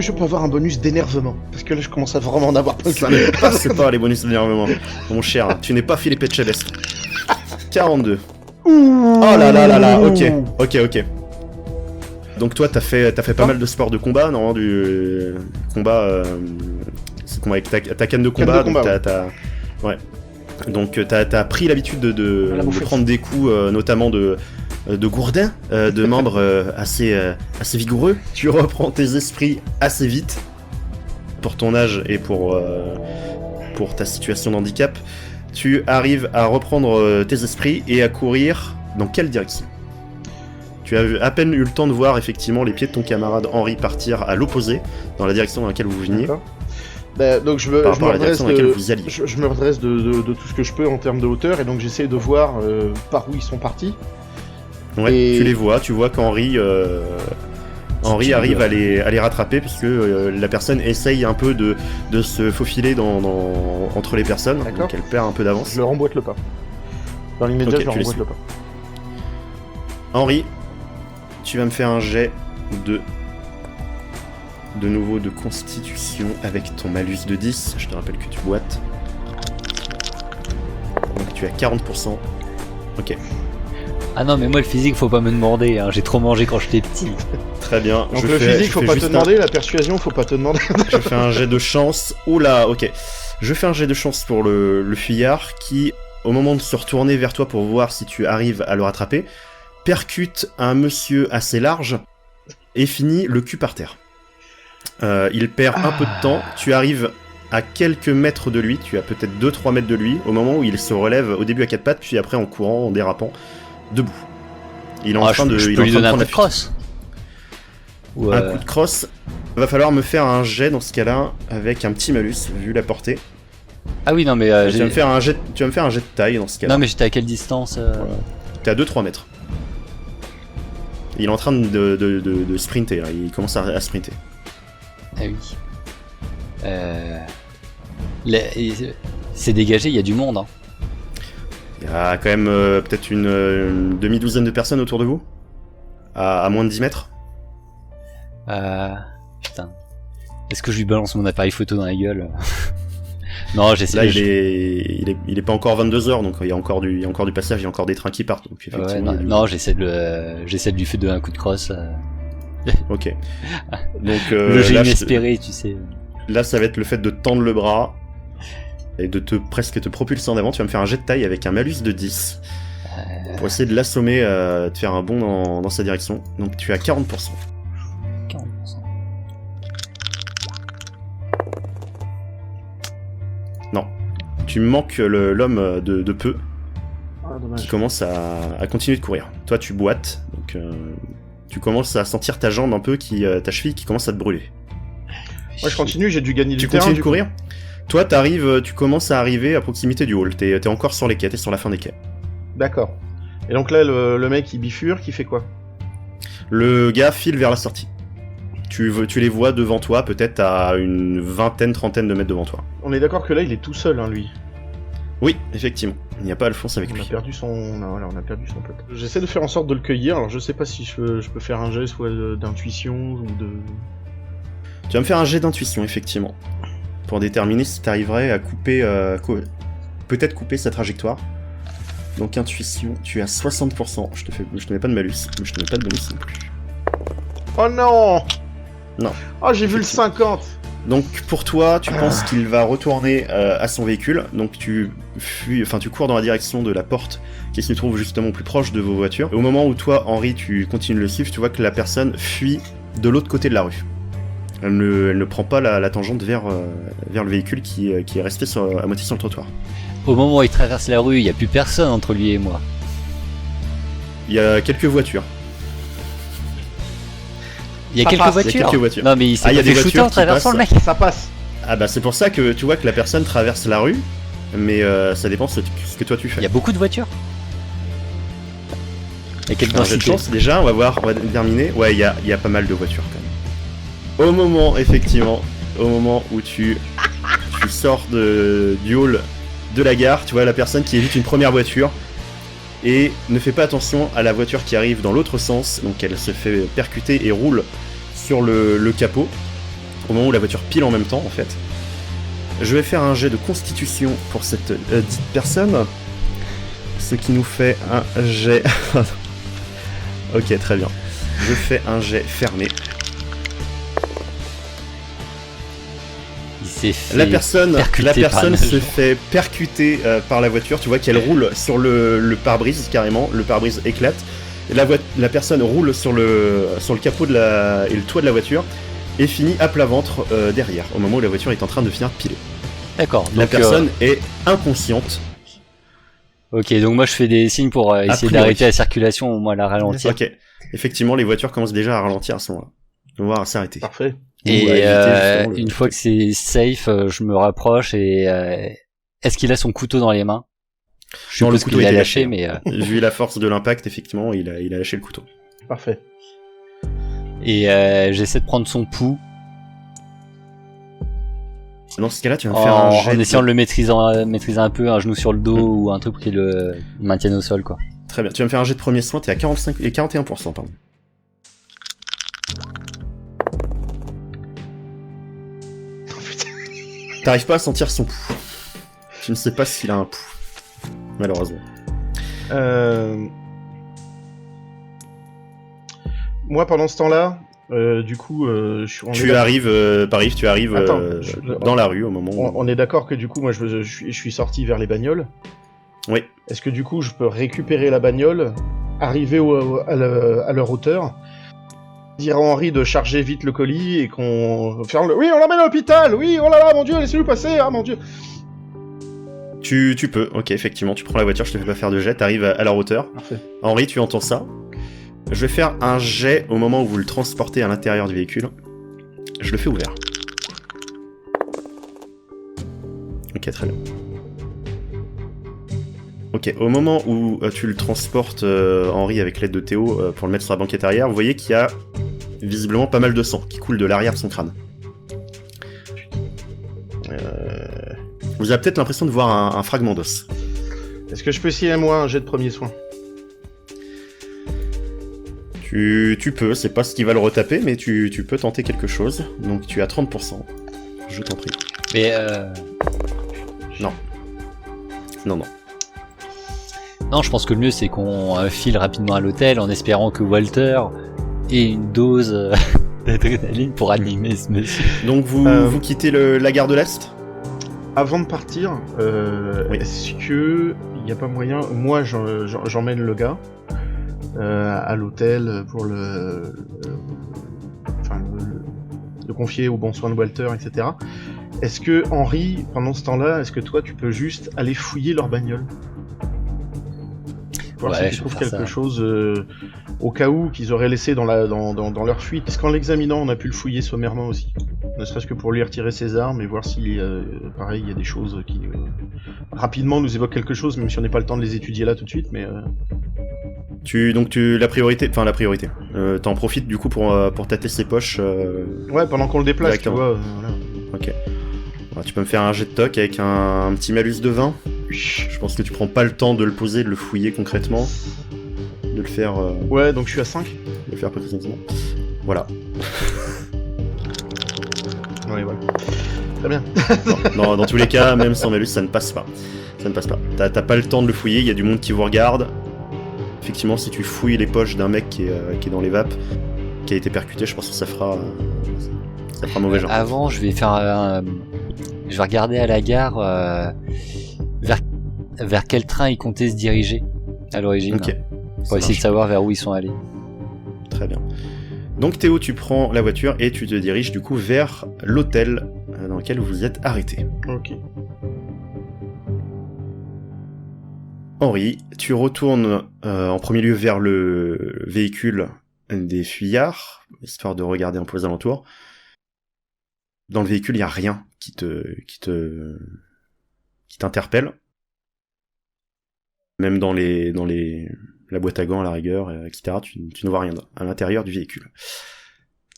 Speaker 4: je peux avoir un bonus d'énervement? Parce que là, je commence à vraiment en avoir plein le
Speaker 1: Ça
Speaker 4: cul.
Speaker 1: ne passe pas les bonus d'énervement, mon cher. Tu n'es pas Philippe Etchebest. 42. Oh là là là là, ok. Donc toi, t'as fait pas mal de sports de combat, non? Du combat, c'est combat avec ta canne de combat.
Speaker 4: Canne de combat,
Speaker 1: donc ouais. Donc t'as pris l'habitude de prendre des coups, notamment de gourdin, de membres assez vigoureux. Tu reprends tes esprits assez vite pour ton âge et pour ta situation de handicap. Tu arrives à reprendre tes esprits et à courir dans quelle direction? Tu as à peine eu le temps de voir effectivement les pieds de ton camarade Henri partir à l'opposé, dans la direction dans laquelle vous veniez,
Speaker 4: D'accord. Bah, donc je me
Speaker 1: par rapport à la
Speaker 4: redresse
Speaker 1: direction dans laquelle vous alliez.
Speaker 4: je me redresse de tout ce que je peux en termes de hauteur et donc j'essaie de voir par où ils sont partis.
Speaker 1: Ouais,
Speaker 4: Et-
Speaker 1: tu les vois, tu vois qu'Henri Henri arrive à les rattraper puisque la personne essaye un peu de se faufiler entre les personnes,
Speaker 4: D'accord.
Speaker 1: donc elle perd un peu d'avance.
Speaker 4: Je le remboîte le pas. Dans l'immédiat,
Speaker 1: Ok,
Speaker 4: je le
Speaker 1: tu les
Speaker 4: remboîte
Speaker 1: suis.
Speaker 4: le pas.
Speaker 1: Henri, tu vas me faire un jet de nouveau de constitution avec ton malus de 10. Je te rappelle que tu boites. Donc tu as 40%. Ok,
Speaker 5: Ah non, mais moi le physique, faut pas me demander, hein. J'ai trop mangé quand j'étais petit.
Speaker 1: très bien.
Speaker 4: Donc le physique, faut pas te demander, la persuasion, faut pas te demander.
Speaker 1: Je fais un jet de chance. Oula, ok. Je fais un jet de chance pour le fuyard qui, au moment de se retourner vers toi pour voir si tu arrives à le rattraper, percute un monsieur assez large et finit le cul par terre. Il perd un peu de temps. Tu arrives à quelques mètres de lui. Tu as peut-être 2-3 mètres de lui au moment où il se relève au début à quatre pattes, puis après en courant, en dérapant, debout. Il est en
Speaker 5: Ah,
Speaker 1: train de.
Speaker 5: je
Speaker 1: il est
Speaker 5: peux
Speaker 1: en
Speaker 5: lui
Speaker 1: train de
Speaker 5: donner un
Speaker 1: prendre
Speaker 5: coup
Speaker 1: la
Speaker 5: de
Speaker 1: fuite.
Speaker 5: crosse. Ou,
Speaker 1: Un coup de crosse. Va falloir me faire un jet dans ce cas-là avec un petit malus vu la portée.
Speaker 5: Ah oui, non, mais
Speaker 1: Tu vas me faire un jet de taille dans ce cas-là.
Speaker 5: non, mais j'étais à quelle distance
Speaker 1: T'es à 2-3 mètres. Il est en train de sprinter, là. Il commence à sprinter.
Speaker 5: Ah oui. C'est dégagé, il y a du monde. Hein.
Speaker 1: Il y a quand même peut-être une demi-douzaine de personnes autour de vous. À moins de 10 mètres.
Speaker 5: Putain. Est-ce que je lui balance mon appareil photo dans la gueule? Non, j'essaie.
Speaker 1: Là, il est pas encore 22h, donc il y a encore du passage, il y a encore des trains qui partent. Donc
Speaker 5: Ouais,
Speaker 1: effectivement. il y a du-
Speaker 5: non, j'essaie de lui faire un coup de crosse.
Speaker 1: Ok. Donc
Speaker 5: Le jet
Speaker 1: là,
Speaker 5: inespéré, tu sais.
Speaker 1: là, ça va être le fait de tendre le bras et de presque te propulser en avant. Tu vas me faire un jet de taille avec un malus de 10 pour essayer de l'assommer, de faire un bond dans sa direction. Donc tu as 40%.
Speaker 5: 40%.
Speaker 1: Non. Tu manques l'homme de peu
Speaker 4: Ah,
Speaker 1: qui
Speaker 4: dommage.
Speaker 1: commence à continuer de courir. Toi, tu boites, donc tu commences à sentir ta jambe un peu, ta cheville qui commence à te brûler.
Speaker 4: Moi, je continue, j'ai dû gagner
Speaker 1: Tu
Speaker 4: du terrain.
Speaker 1: continues de
Speaker 4: du coup.
Speaker 1: courir. Toi, tu commences à arriver à proximité du hall. T'es encore sur les quais, t'es sur la fin des quais.
Speaker 4: D'accord. Et donc là, le mec, il bifurque, il fait quoi?
Speaker 1: Le gars file vers la sortie. Tu les vois devant toi, peut-être à une vingtaine, trentaine de mètres devant toi.
Speaker 4: On est d'accord que là, il est tout seul, hein, lui.
Speaker 1: Oui, effectivement. Il n'y a pas Alphonse avec
Speaker 4: On a
Speaker 1: lui.
Speaker 4: perdu son... Non, voilà, on a perdu son pote. J'essaie de faire en sorte de le cueillir, alors je sais pas si je peux faire un jet soit d'intuition ou de...
Speaker 1: Tu vas me faire un jet d'intuition, effectivement. Pour déterminer si tu arriverais à couper... peut-être couper sa trajectoire. Donc intuition, tu as 60%. Je te mets pas de malus, mais je te mets pas de bonus non plus.
Speaker 4: Oh non.
Speaker 1: Non.
Speaker 4: Oh, j'ai vu le 50.
Speaker 1: Donc pour toi, tu penses qu'il va retourner à son véhicule. Donc tu cours dans la direction de la porte qui se trouve justement plus proche de vos voitures. Et au moment où toi, Henri, tu continues de le suivre, tu vois que la personne fuit de l'autre côté de la rue. Elle ne prend pas la tangente vers le véhicule qui est resté à moitié sur le trottoir.
Speaker 5: Au moment où il traverse la rue, il n'y a plus personne entre lui et moi.
Speaker 1: Il y a quelques voitures.
Speaker 5: Il y a
Speaker 3: Papa.
Speaker 5: quelques
Speaker 1: Il y a
Speaker 5: voitures.
Speaker 1: quelques voitures.
Speaker 5: Non mais il s'est
Speaker 1: il y a
Speaker 5: pas
Speaker 1: des
Speaker 5: fait shooter
Speaker 1: voitures
Speaker 5: en
Speaker 1: qui
Speaker 5: traversant le mec.
Speaker 1: passent.
Speaker 4: Ça passe.
Speaker 1: Ah bah c'est pour ça que tu vois que la personne traverse la rue, mais ça dépend ce que toi tu fais.
Speaker 5: Il y a beaucoup de voitures. Il y a quelle
Speaker 1: Alors, j'ai de
Speaker 5: densité?
Speaker 1: chance déjà, on va terminer. Ouais, il y a pas mal de voitures quand même. Au moment où tu sors du hall de la gare, tu vois la personne qui évite une première voiture et ne fait pas attention à la voiture qui arrive dans l'autre sens, donc elle se fait percuter et roule sur le capot au moment où la voiture pile en même temps en fait. Je vais faire un jet de constitution pour cette dite personne, ce qui nous fait un jet... Ok, très bien. Je fais un jet fermé.
Speaker 5: Il s'est fait
Speaker 1: La personne
Speaker 5: par un
Speaker 1: se
Speaker 5: agent.
Speaker 1: fait percuter par la voiture. Tu vois qu'elle roule sur le pare-brise carrément. Le pare-brise éclate. Et la personne roule sur le capot et le toit de la voiture et finit à plat ventre derrière, au moment où la voiture est en train de finir de piler.
Speaker 5: D'accord.
Speaker 1: La
Speaker 5: donc,
Speaker 1: personne est inconsciente.
Speaker 5: Ok, donc moi je fais des signes pour essayer
Speaker 1: priori.
Speaker 5: d'arrêter la circulation, au moins la ralentir.
Speaker 1: Ok. Effectivement, les voitures commencent déjà à ralentir à ce moment-là. On va voir s'arrêter.
Speaker 4: Parfait.
Speaker 1: Ou à
Speaker 5: Et
Speaker 1: éviter, justement,
Speaker 5: une fois que c'est safe, je me rapproche et est-ce qu'il a son couteau dans les mains? Je
Speaker 1: Non, le
Speaker 5: suppose
Speaker 1: couteau
Speaker 5: qu'il l'a
Speaker 1: était
Speaker 5: lâché,
Speaker 1: lâché,
Speaker 5: mais
Speaker 1: Vu la force de l'impact, effectivement, il a lâché le couteau.
Speaker 4: Parfait.
Speaker 5: et j'essaie de prendre son pouls
Speaker 1: Dans ce cas-là, tu vas me faire un jet
Speaker 5: en essayant
Speaker 1: de...
Speaker 5: de le maîtriser un peu, un genou sur le dos ou un truc pour qu'il le maintienne au sol, quoi.
Speaker 1: Très bien. Tu vas me faire un jet de premier soin, t'es à 45 et 41%, pardon. T'arrives pas à sentir son pouls. Tu ne sais pas s'il a un pouls. Malheureusement.
Speaker 4: Moi, pendant ce temps-là, du coup,
Speaker 1: Tu arrives
Speaker 4: Attends,
Speaker 1: dans la rue au moment où...
Speaker 4: on est d'accord que du coup, moi, je suis sorti vers les bagnoles.
Speaker 1: Oui.
Speaker 4: Est-ce que du coup, je peux récupérer la bagnole, arriver à leur hauteur, dire à Henri de charger vite le colis et qu'on ferme le... Oui, on l'emmène à l'hôpital. Oui, oh là là, mon Dieu, laissez-nous passer. Ah, mon Dieu.
Speaker 1: Tu peux, ok, effectivement, tu prends la voiture, je te fais pas faire de jet, t'arrives à leur hauteur.
Speaker 4: Parfait.
Speaker 1: Henri, tu entends ça. Je vais faire un jet au moment où vous le transportez à l'intérieur du véhicule. Je le fais ouvert. Ok, très bien. Ok, au moment où tu le transportes, Henri, avec l'aide de Théo, pour le mettre sur la banquette arrière, vous voyez qu'il y a visiblement pas mal de sang qui coule de l'arrière de son crâne. Vous avez peut-être l'impression de voir un fragment d'os.
Speaker 4: Est-ce que je peux essayer, moi, un jet de premier soin?
Speaker 1: Tu peux, c'est pas ce qui va le retaper, mais tu peux tenter quelque chose. Donc tu as 30%. Je t'en prie.
Speaker 5: Mais
Speaker 1: Non.
Speaker 5: non, je pense que le mieux c'est qu'on file rapidement à l'hôtel en espérant que Walter ait une dose d'adrénaline pour animer ce monsieur.
Speaker 1: Donc vous quittez la gare de l'Est.
Speaker 4: Avant de partir,
Speaker 1: Oui.
Speaker 4: est-ce que il n'y a pas moyen... Moi, j'emmène le gars à l'hôtel pour le confier aux bons soins de Walter, etc. Est-ce que, Henri, pendant ce temps-là, est-ce que toi, tu peux juste aller fouiller leur bagnole? Voir
Speaker 5: Ouais,
Speaker 4: si tu
Speaker 5: je vais
Speaker 4: trouves
Speaker 5: faire
Speaker 4: quelque
Speaker 5: ça.
Speaker 4: chose au cas où qu'ils auraient laissé dans leur fuite. Est-ce qu'en l'examinant, on a pu le fouiller sommairement aussi? Ne serait-ce que pour lui retirer ses armes et voir si, pareil, il y a des choses qui rapidement nous évoquent quelque chose, même si on n'a pas le temps de les étudier là tout de suite, mais...
Speaker 1: La priorité, t'en profites du coup pour tâter ses poches.
Speaker 4: Ouais, pendant qu'on le déplace, tu
Speaker 1: Directement.
Speaker 4: vois, voilà.
Speaker 1: Ok. Ouais, tu peux me faire un jet de toc avec un petit malus de 20. Je pense que tu prends pas le temps de le poser, de le fouiller concrètement, de le faire,
Speaker 4: Ouais, donc je suis à 5.
Speaker 1: de le faire précisément. Voilà.
Speaker 4: Ouais, voilà. Très bien.
Speaker 1: Non, dans tous les cas, même sans malus, ça ne passe pas. Ça Ça ne passe pas. T'as pas le temps de le fouiller, il y a du monde qui vous regarde. Effectivement, si tu fouilles les poches d'un mec qui est dans les vapes, qui a été percuté, je pense que ça fera mauvais genre.
Speaker 5: Avant, je vais regarder à la gare vers quel train ils comptaient se diriger à l'origine.
Speaker 1: Ok.
Speaker 5: Pour essayer de savoir vers où ils sont allés.
Speaker 1: Très bien. Donc Théo, tu prends la voiture et tu te diriges du coup vers l'hôtel dans lequel vous êtes arrêté.
Speaker 4: Ok.
Speaker 1: Henri, tu retournes en premier lieu vers le véhicule des fuyards, histoire de regarder un peu aux alentours. Dans le véhicule, il n'y a rien qui t'interpelle. Même dans la boîte à gants à la rigueur, etc., tu ne vois rien à l'intérieur du véhicule.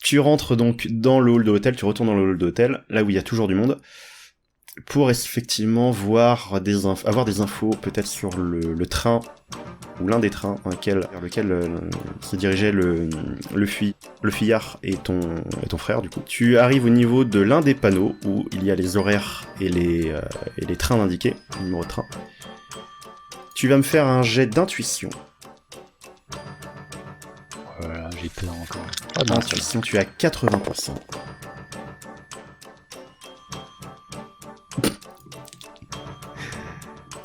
Speaker 1: Tu rentres donc dans le hall de l'hôtel, tu retournes dans le hall de l'hôtel, là où il y a toujours du monde, pour effectivement avoir des infos peut-être sur le train, ou l'un des trains vers lequel se dirigeait le fuyard et ton frère du coup. Tu arrives au niveau de l'un des panneaux où il y a les horaires et les trains indiqués, le numéro de train. Tu vas me faire un jet d'intuition.
Speaker 5: Voilà, j'ai peur encore.
Speaker 1: Ah, d'intuition, tu as 80%.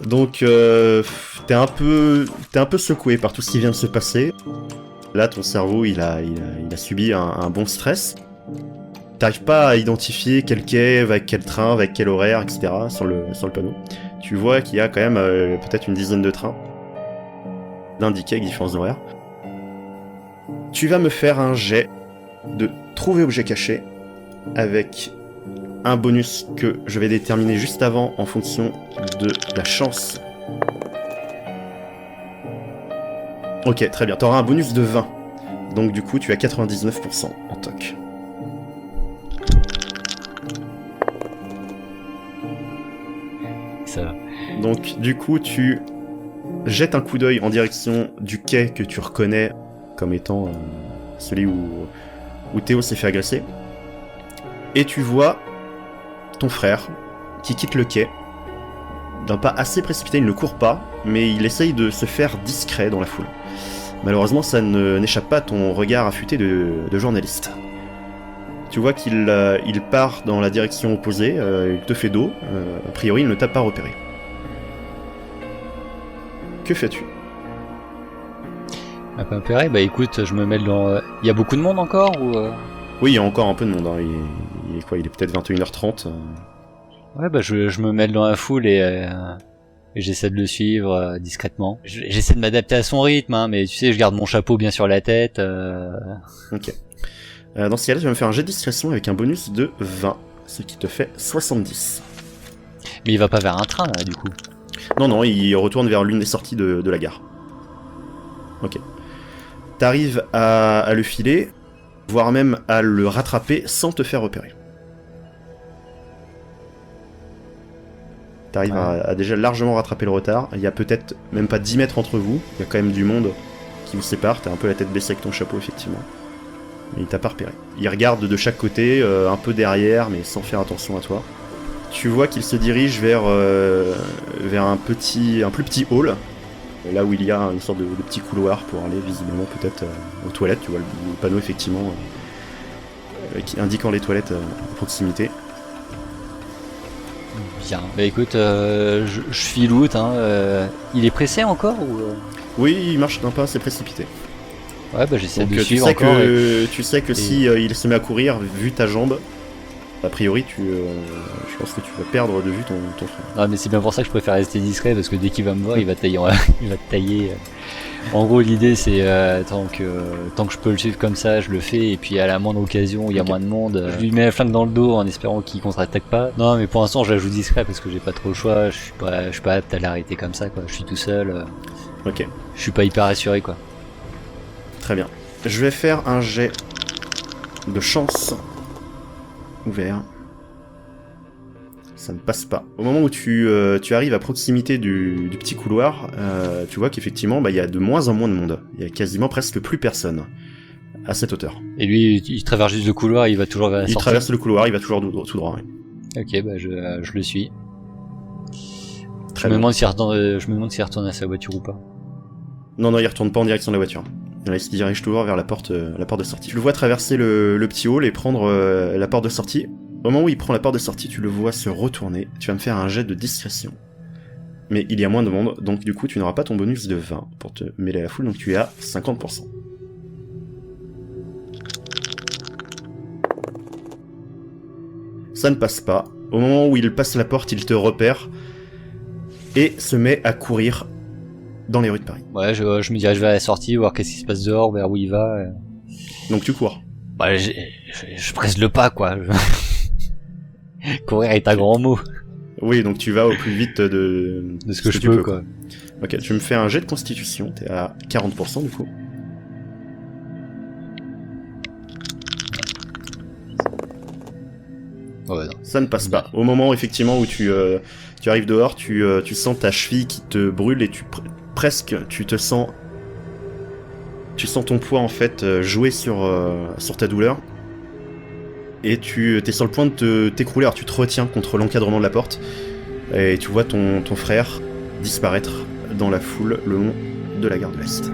Speaker 1: Donc, t'es un peu secoué par tout ce qui vient de se passer. Là, ton cerveau, il a subi un bon stress. T'arrives pas à identifier quel quai, avec quel train, avec quel horaire, etc. sur le panneau. Tu vois qu'il y a quand même peut-être une dizaine de trains d'indiqués avec différents horaires. Tu vas me faire un jet de trouver objet caché avec un bonus que je vais déterminer juste avant en fonction de la chance. Ok, très bien. T'auras un bonus de 20. Donc du coup, tu as 99% en toc.
Speaker 5: Ça va.
Speaker 1: Donc du coup, tu jettes un coup d'œil en direction du quai que tu reconnais comme étant celui où Théo s'est fait agresser. Et tu vois ton frère qui quitte le quai d'un pas assez précipité. Il ne court pas, mais il essaye de se faire discret dans la foule. Malheureusement, ça n'échappe pas à ton regard affûté de journaliste. Tu vois qu'il part dans la direction opposée, il te fait dos, a priori il ne t'a pas repéré. Que fais-tu?
Speaker 5: Un peu repéré, bah écoute, je me mêle dans... Il y a beaucoup de monde encore ou
Speaker 1: Oui, il y a encore un peu de monde, hein. Il est quoi? Il est peut-être 21h30.
Speaker 5: Ouais, bah je me mêle dans la foule et j'essaie de le suivre discrètement. J'essaie de m'adapter à son rythme, hein, mais tu sais, je garde mon chapeau bien sur la tête.
Speaker 1: Ok. Dans ce cas-là, tu vas me faire un jet de discrétion avec un bonus de 20, ce qui te fait 70.
Speaker 5: Mais il va pas vers un train, là, du coup.
Speaker 1: Non, il retourne vers l'une des sorties de la gare. Ok. T'arrives à le filer, voire même à le rattraper sans te faire repérer. T'arrives à déjà largement rattraper le retard. Il y a peut-être même pas 10 mètres entre vous. Il y a quand même du monde qui vous sépare. T'as un peu la tête baissée avec ton chapeau, effectivement. Mais il t'a pas repéré. Il regarde de chaque côté, un peu derrière, mais sans faire attention à toi. Tu vois qu'il se dirige vers un plus petit hall, là où il y a une sorte de petit couloir pour aller visiblement peut-être aux toilettes. Tu vois le panneau effectivement qui indiquant les toilettes à proximité.
Speaker 5: Bien. Bah écoute, je filoute, hein. Il est pressé encore ou
Speaker 1: Oui, il marche d'un pas assez précipité.
Speaker 5: Ouais, bah j'essaie de
Speaker 1: tu
Speaker 5: suivre
Speaker 1: sais
Speaker 5: encore.
Speaker 1: tu sais que si il se met à courir, vu ta jambe, a priori, je pense que tu vas perdre de vue ton frère.
Speaker 5: Non, mais c'est bien pour ça que je préfère rester discret parce que dès qu'il va me voir, il va tailler. Il va te tailler. En gros, l'idée c'est tant que je peux le suivre comme ça, je le fais. Et puis à la moindre occasion où il y a moins de monde, je lui mets la flingue dans le dos en espérant qu'il contre-attaque pas. Non, mais pour l'instant, je la joue discret parce que j'ai pas trop le choix. Je suis pas apte à l'arrêter comme ça, quoi. Je suis tout seul.
Speaker 1: Ok.
Speaker 5: Je suis pas hyper assuré, quoi.
Speaker 1: Très bien. Je vais faire un jet de chance ouvert. Ça ne passe pas. Au moment où tu arrives à proximité du petit couloir, tu vois qu'effectivement, il y a de moins en moins de monde. Il y a quasiment presque plus personne à cette hauteur.
Speaker 5: Et lui, il traverse juste le couloir, il va toujours vers la sortie.
Speaker 1: Il traverse le couloir, il va toujours tout droit. Oui.
Speaker 5: Ok, bah je le suis. Je me demande s'il retourne à sa voiture ou pas.
Speaker 1: Non, il retourne pas en direction de la voiture. Il se dirige toujours vers la porte de sortie. Tu le vois traverser le petit hall et prendre la porte de sortie. Au moment où il prend la porte de sortie, tu le vois se retourner. Tu vas me faire un jet de discrétion. Mais il y a moins de monde, donc du coup tu n'auras pas ton bonus de 20 pour te mêler à la foule, donc tu es à 50%. Ça ne passe pas. Au moment où il passe la porte, il te repère et se met à courir dans les rues de Paris.
Speaker 5: Ouais, je me dirige vers la sortie, voir qu'est-ce qui se passe dehors, vers où il va.
Speaker 1: Donc tu cours.
Speaker 5: Bah, je presse le pas, quoi. Courir est un grand mot.
Speaker 1: Oui, donc tu vas au plus vite de
Speaker 5: ce que je peux, quoi.
Speaker 1: Ok, tu me fais un jet de constitution, t'es à 40% du coup.
Speaker 5: Ouais, non.
Speaker 1: Ça ne passe pas. Au moment effectivement où tu arrives dehors, tu sens ta cheville qui te brûle et tu sens ton poids en fait jouer sur ta douleur. Et tu es sur le point de t'écrouler, alors tu te retiens contre l'encadrement de la porte, et tu vois ton frère disparaître dans la foule le long de la gare de l'Est.